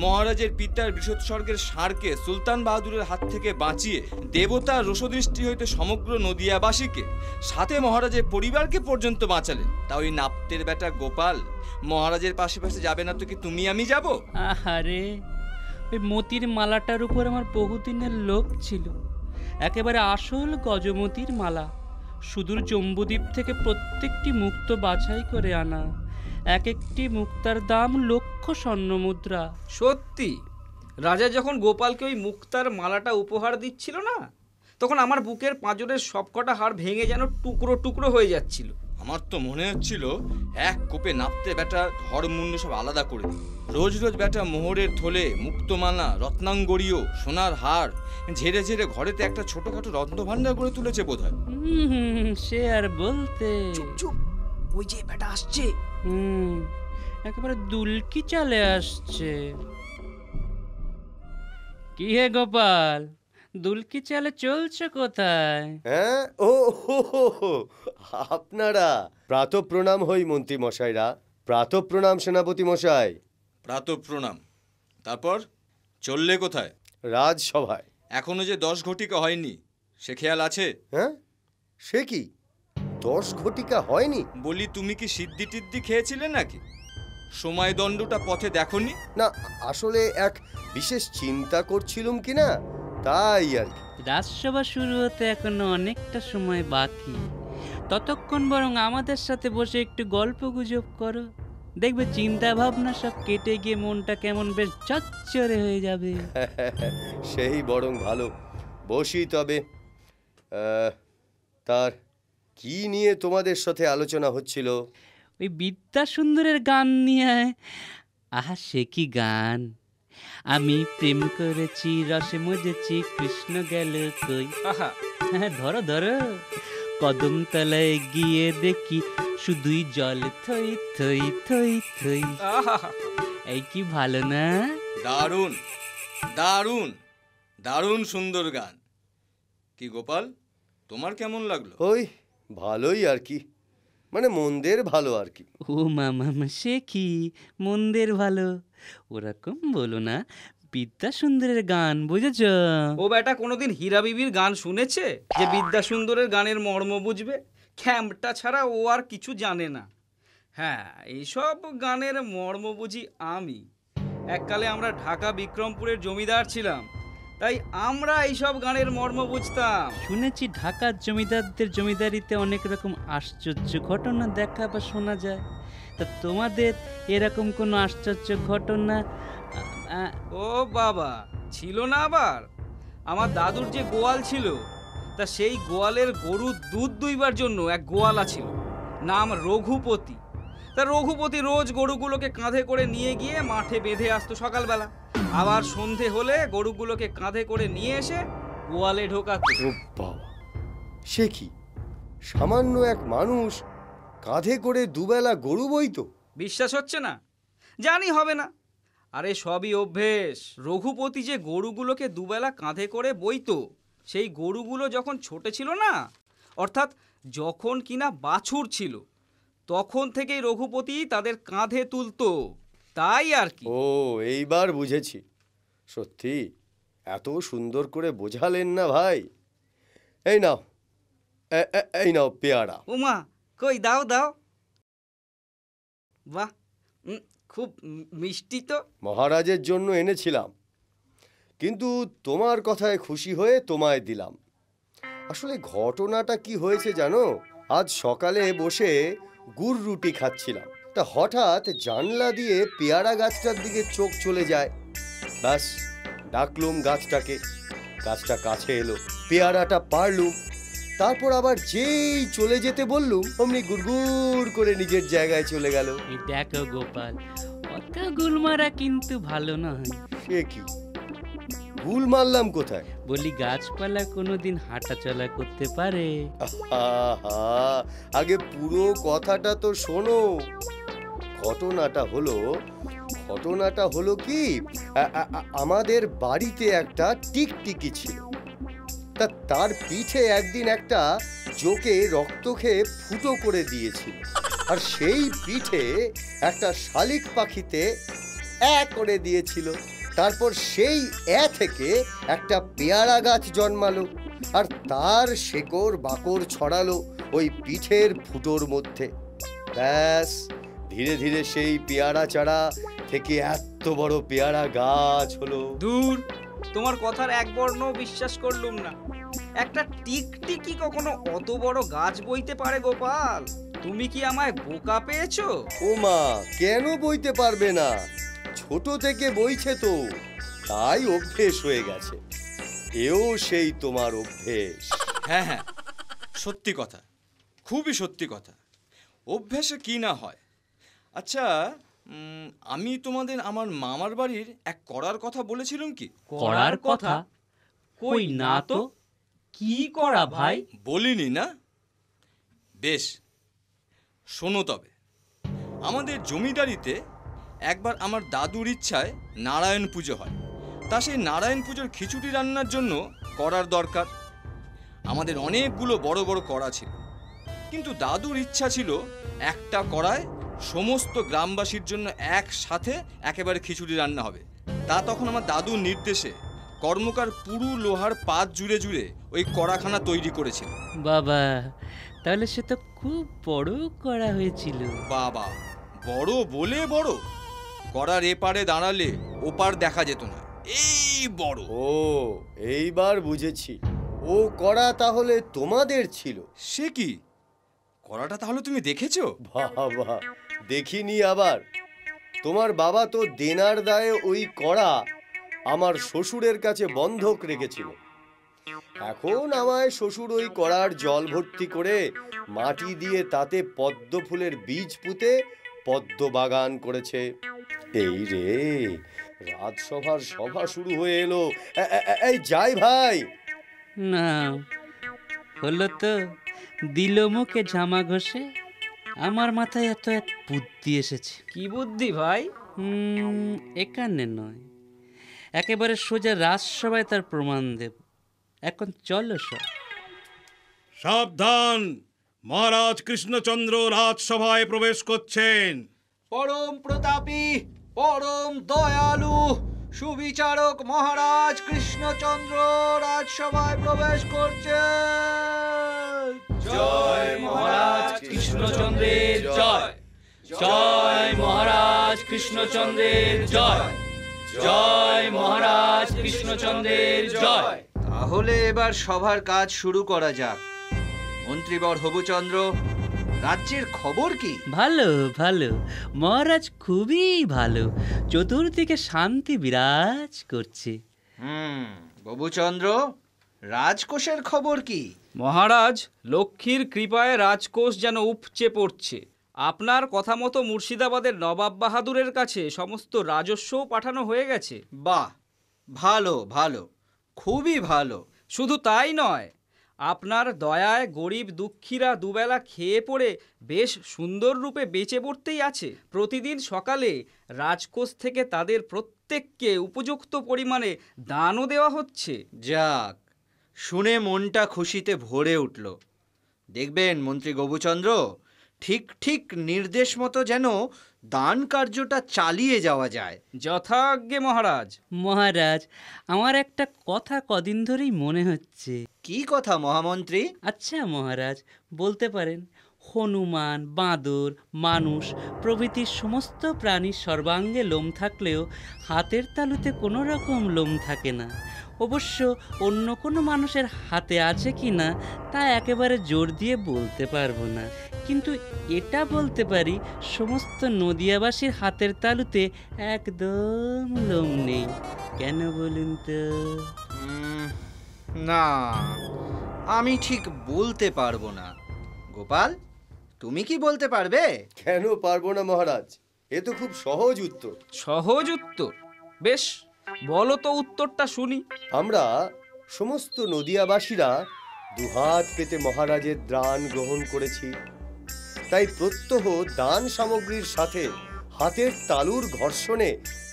মহারাজের পিতার বৃষৎসর্গের ষাঁড়কে সুলতান বাহাদুরের হাত থেকে বাঁচিয়ে দেবতা রোষদৃষ্টি হইতে সমগ্র নদিয়াবাসীকে, সাথে মহারাজের পরিবারকে পর্যন্ত বাঁচালেন। তা ওই নাপ্তের বেটা গোপাল মহারাজের পাশে পাশে যাবে না তো কি তুমি আমি যাব? আহারে, ওই মতির মালাটার উপর আমার বহুদিনের লোভ ছিল, একেবারে আসল গজমতির মালা, সুদূর জম্বুদ্বীপ থেকে প্রত্যেকটি মুক্ত বাছাই করে আনা। এক একটি মুক্তার দাম লক্ষ স্বর্ণমুদ্রা। সত্যি, রাজা যখন গোপালকে ওই মুক্তার মালাটা উপহার দিচ্ছিল না, তখন আমার বুকের পাঁজরের সবকটা হাড় ভেঙে যেন টুকরো টুকরো হয়ে যাচ্ছিল। আমার তো মনে হচ্ছিল এক কোপে নাপতে বেটা ঘর মুন্ড সব আলাদা করে দিই। রোজ রোজ বেটা মোহরের থলে, মুক্তমালা, রত্নাঙ্গরীয়, সোনার হার ঝেড়ে ঝেড়ে ঘরেতে একটা ছোটখাটো রত্নভাণ্ডার করে তুলেছে বোধহয়। সে আর বলতে। চুপ চুপ, ওই যে বেটা আসছে। একেবারে দুলকি চালে আসছে। কি হে গোপাল, দুলকি চালে চলছে কোথায়? হ্যাঁ, ও আপনারা প্রাতঃ প্রণাম হই মন্ত্রী মশাইরা। প্রাতঃ প্রণাম সেনাপতি মশাই। প্রাতঃ প্রণাম। তারপর চললে কোথায়? রাজসভায়। এখনো যে 10 ঘটিকা হয়নি সে খেয়াল আছে? হ্যাঁ, সে কি 10 ঘটিকা হয়নি? বলি তুমি কি সিদ্ধি টিদ্ধি খেয়েছিলে নাকি? সময় দণ্ডটা পথে দেখোনি? না, আসলে এক বিশেষ চিন্তা করছিলাম কিনা, তাই আর কি। রাজসভা শুরু হতে এখনো অনেকটা সময় বাকি। ততক্ষণ বরং আমাদের সাথে বসে একটু গল্প গুজব করো, দেখবে চিন্তা ভাবনা সব কেটে গিয়ে মনটা কেমন বেশ চচ্চরে হয়ে যাবে। সেই বরং ভালো। বসি তবে। তার কি নিয়ে তোমাদের সাথে আলোচনা হচ্ছিল? ওই বিদ্যা সুন্দরের গান নিয়ে। আহা, সে কি গান! আমি প্রেম করেছি, রসে মজেছি, কৃষ্ণ গেল কই। আহা, ধরো ধরো, কদম তলায় গিয়ে দেখি শুধুই জল থই থই থই থই। এই কি ভালো না? দারুণ দারুণ দারুণ সুন্দর গান। কি গোপাল, তোমার কেমন লাগলো? ওই ভালোই আর কি, মানে মন্দের ভালো আর কি। ও মামা, সে কি মন্দের ভালো? ওরকম বলো না, বিদ্যা সুন্দরের গান, বুঝেছ? ও বেটা কোনোদিন হীরা বিবির গান শুনেছে যে বিদ্যা সুন্দরের গানের মর্ম বুঝবে? খ্যামটা ছাড়া ও আর কিছু জানে না। হ্যাঁ, এইসব গানের মর্ম বুঝি আমি। এককালে আমরা ঢাকা বিক্রমপুরের জমিদার ছিলাম, তাই আমরা এইসব গানের মর্ম বুঝতাম। শুনেছি ঢাকার জমিদারদের জমিদারিতে অনেক রকম আশ্চর্য ঘটনা দেখা বা শোনা যায়। তা তোমাদের এরকম কোনো আশ্চর্য ঘটনা? ও বাবা, ছিল না আবার? আমার দাদুর যে গোয়াল ছিল, তা সেই গোয়ালের গরুর দুধ দুইবার জন্য এক গোয়ালা ছিল, নাম রঘুপতি। তা রঘুপতি রোজ গরুগুলোকে কাঁধে করে নিয়ে গিয়ে মাঠে বেঁধে আসতো সকালবেলা, আবার সন্ধে হলে গরুগুলোকে কাঁধে করে নিয়ে এসে গোয়ালে ঢোকাতো। বাবা, সে কি সামান্য এক মানুষ কাঁধে করে দুবেলা গরু বইতো? বিশ্বাস হচ্ছে না? জানি হবে না। আরে সবই অভ্যেস। রঘুপতি যে গরুগুলোকে দুবেলা কাঁধে করে বইতো, সেই গরুগুলো যখন ছোট ছিল না, অর্থাৎ যখন কিনা বাছুর ছিল, তখন থেকেই রঘুপতি তাদের কাঁধে তুলতো, তাই আর কি। ও, এইবার বুঝেছি। সত্যি এত সুন্দর করে বোঝালেন না ভাই। এই নাও, এই নাও পেয়ারা। উমা, কই দাও দাও। বাহ, খুব মিষ্টি তো। মহারাজের জন্য এনেছিলাম, কিন্তু তোমার কথায় খুশি হয়ে তোমায় দিলাম। আসলে ঘটনাটা কি হয়েছে জানো? আজ সকালে বসে গুড় রুটি খাচ্ছিলাম, তা হঠাৎ জানলা দিয়ে পেয়ারা গাছটার দিকে চোখ চলে যায়। ব্যাস, ডাকলুম গাছটাকে, গাছটা কাছে এলো, পেয়ারাটা পারলুম, তারপর আবার যেই চলে যেতে বললুম অমনি গুড়গুড় করে নিজের জায়গায় চলে গেল। দেখো গোপাল, অত গুলমারা কিন্তু ভালো নয়। সে কি, গুল মারলাম কোথায়? বলি গাছপালা কোনোদিন হাঁটা চলা করতে পারে? আগে পুরো কথাটা তো শোনো। ঘটনাটা হলো কি, আমাদের বাড়িতে একটা টিকটিকি ছিল, তা তার পিঠে একদিন একটা জোকে রক্ত খেয়ে ফুটো করে দিয়েছিল, আর সেই পিঠে একটা শালিক পাখিতে করে দিয়েছিল। তারপর সেই থেকে একটা পেয়ারা গাছ জন্মালো, আর তার শেকড় বাকড় ছড়ালো ওই পিঠের ফুটোর মধ্যে। ব্যাস, ধীরে ধীরে সেই পেয়ারা চারা থেকে এত বড় পেয়ারা গাছ হলো। দূর, তোমার কথার এক বর্ণ বিশ্বাস করলুম না। একটা টিকটিকি কখনো অত বড় গাছ বইতে পারে গোপাল? তুমি কি আমায় বোকা পেয়েছো? ও মা, কেন বইতে পারবে না? ছোট থেকে বইছে তো, তাই অভ্যেস হয়ে গেছে। এও সেই তোমার অভ্যেস। হ্যাঁ হ্যাঁ, সত্যি কথা, খুবই সত্যি কথা। অভ্যেসে কি না হয়। আচ্ছা, আমি তোমাদের আমার মামার বাড়ির এক করার কথা বলেছিলাম কি? করার কথা? কই না তো। কি করা ভাই? বলিনি না? বেশ, শোনো তবে। আমাদের জমিদারিতে একবার আমার দাদুর ইচ্ছায় নারায়ণ পুজো হয়। তা সেই নারায়ণ পুজোর খিচুড়ি রান্নার জন্য কড়ার দরকার। আমাদের অনেকগুলো বড় বড় কড়া ছিল, কিন্তু দাদুর ইচ্ছা ছিল একটা কড়ায় সমস্ত গ্রামবাসীর জন্য একসাথে একেবারে খিচুড়ি রান্না হবে। তা তখন আমার দাদুর নির্দেশে কর্মকার পুরু লোহার পাত জুড়ে জুড়ে ওই কড়াখানা তৈরি করেছিল। বাবা, তাহলে সে তো খুব বড় কড়া হয়েছিল। বাবা, বড় বলে বড়, কড়ার এপারে দাঁড়ালে ওপার দেখা যেত না, এই বড়। ও, এইবার বুঝেছি। ও কড়া তাহলে তোমাদের ছিল? সে কি, কড়াটা তাহলে তুমি দেখেছো? বাবা, দেখিনি আবার। তোমার বাবা তো দেনার দায়ে ওই কড়া আমার শ্বশুরের কাছে বন্ধক রেখেছিল। এখন আমায় শ্বশুর ওই কড়ার জল ভর্তি করে মাটি দিয়ে তাতে পদ্ম ফুলের বীজ পুঁতে পদ্ম বাগান করেছে। এই রে, রাজসভার সভা শুরু হয়ে এলো। এই যাই ভাই। না, হলো তো, দিল মুখে জামা ঘষে। আমার মাথায় এত এক বুদ্ধি এসেছে। কি বুদ্ধি ভাই? এখানে নয়, একেবারে সোজা রাজসভায় তার প্রমাণ দেব। এখন চলো সব। সাবধান, মহারাজ কৃষ্ণচন্দ্র রাজসভায় প্রবেশ করছেন। পরম প্রতাপী, পরম দয়ালু সুবিচারক মহারাজ কৃষ্ণচন্দ্র রাজসভায় প্রবেশ করছেন। জয় মহারাজ কৃষ্ণচন্দ্রের জয়। জয় মহারাজ কৃষ্ণচন্দ্রের জয়। জয় মহারাজ কৃষ্ণচন্দ্রের জয়। তাহলে এবার সভার কাজ শুরু করা যাক। মন্ত্রীবর হবুচন্দ্র, রাজ্যের খবর কি? ভালো ভালো মহারাজ, খুবই ভালো। চতুর্দিকে শান্তি বিরাজ করছে। হবুচন্দ্র, রাজকোষের খবর কি? মহারাজ, লক্ষ্মীর কৃপায় রাজকোষ যেন উপচে পড়ছে। আপনার কথা মতো মুর্শিদাবাদের নবাব বাহাদুরের কাছে সমস্ত রাজস্বও পাঠানো হয়ে গেছে। বাহ, ভালো ভালো, খুবই ভালো। শুধু তাই নয়, আপনার দয়ায় গরিব দুঃখীরা দুবেলা খেয়ে পড়ে বেশ সুন্দর রূপে বেঁচে পড়তেই আছে। প্রতিদিন সকালে রাজকোষ থেকে তাদের প্রত্যেককে উপযুক্ত পরিমাণে দানও দেওয়া হচ্ছে। যাক, শুনে মনটা খুশিতে ভরে উঠল। দেখবেন মন্ত্রী গবুচন্দ্র, ঠিক ঠিক নির্দেশ মতো যেন দান কার্যটা চালিয়ে যাওয়া যায়। যথাজ্ঞে মহারাজ। মহারাজ, আমার একটা কথা কদিন ধরেই মনে হচ্ছে। কি কথা মহামন্ত্রী? আচ্ছা মহারাজ, বলতে পারেন, হনুমান, বাঁদর, মানুষ প্রভৃতি সমস্ত প্রাণীর সর্বাঙ্গে লোম থাকলেও হাতের তালুতে কোনো রকম লোম থাকে না। অবশ্য অন্য কোনো মানুষের হাতে আছে কি না তা একেবারে জোর দিয়ে বলতে পারবো না, কিন্তু এটা বলতে পারি সমস্ত নদিয়াবাসীর হাতের তালুতে একদম লোম নেই। কেন বলুন তো? না, আমি ঠিক বলতে পারবো না। গোপাল, তুমি কি বলতে পারবে? কেন পারবো না মহারাজ, এ তো খুব সহজ উত্তর। সহজ উত্তর? বেশ, বলো তো উত্তরটা শুনি। আমরা সমস্ত নদিয়াবাসীরা দুহাত পেতে মহারাজের দান গ্রহণ করেছি, তাই প্রত্যহ দান সামগ্রীর সাথে হাতের তালুর ঘর্ষণে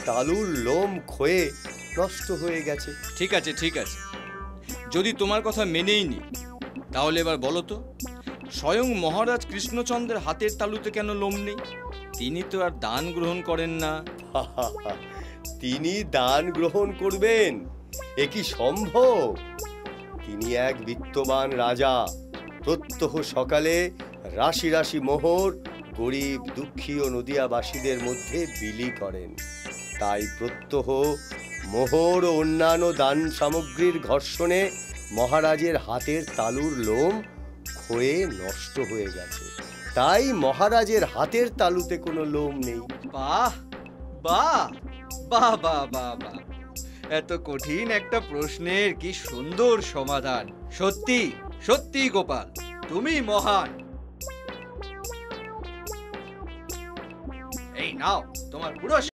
তালুর লোম ক্ষয়ে নষ্ট হয়ে গেছে। ঠিক আছে ঠিক আছে, যদি তোমার কথা মেনেই নি, তাহলে এবার বলো তো, স্বয়ং মহারাজ কৃষ্ণচন্দ্রের হাতের তালুতে কেন লোম নেই? তিনি তো আর দান গ্রহণ করেন না। তিনি দান গ্রহণ করবেন, এ কি সম্ভব? তিনি এক বিত্তবান রাজা, প্রত্যহ সকালে রাশি রাশি মোহর গরিব দুঃখী ও নদিয়াবাসীদের মধ্যে বিলি করেন। তাই প্রত্যহ মোহর ও অন্যান্য দান সামগ্রীর ঘর্ষণে মহারাজের হাতের তালুর লোম ক্ষয়ে নষ্ট হয়ে গেছে। তাই মহারাজের হাতের তালুতে কোনো লোম নেই। বাহ বাহ বাহ বাহ বাহ বাহ, এত কঠিন একটা প্রশ্নের কি সুন্দর সমাধান। সত্যি সত্যি গোপাল, তুমি মহান। এই নাও তোমার পুরস্কার।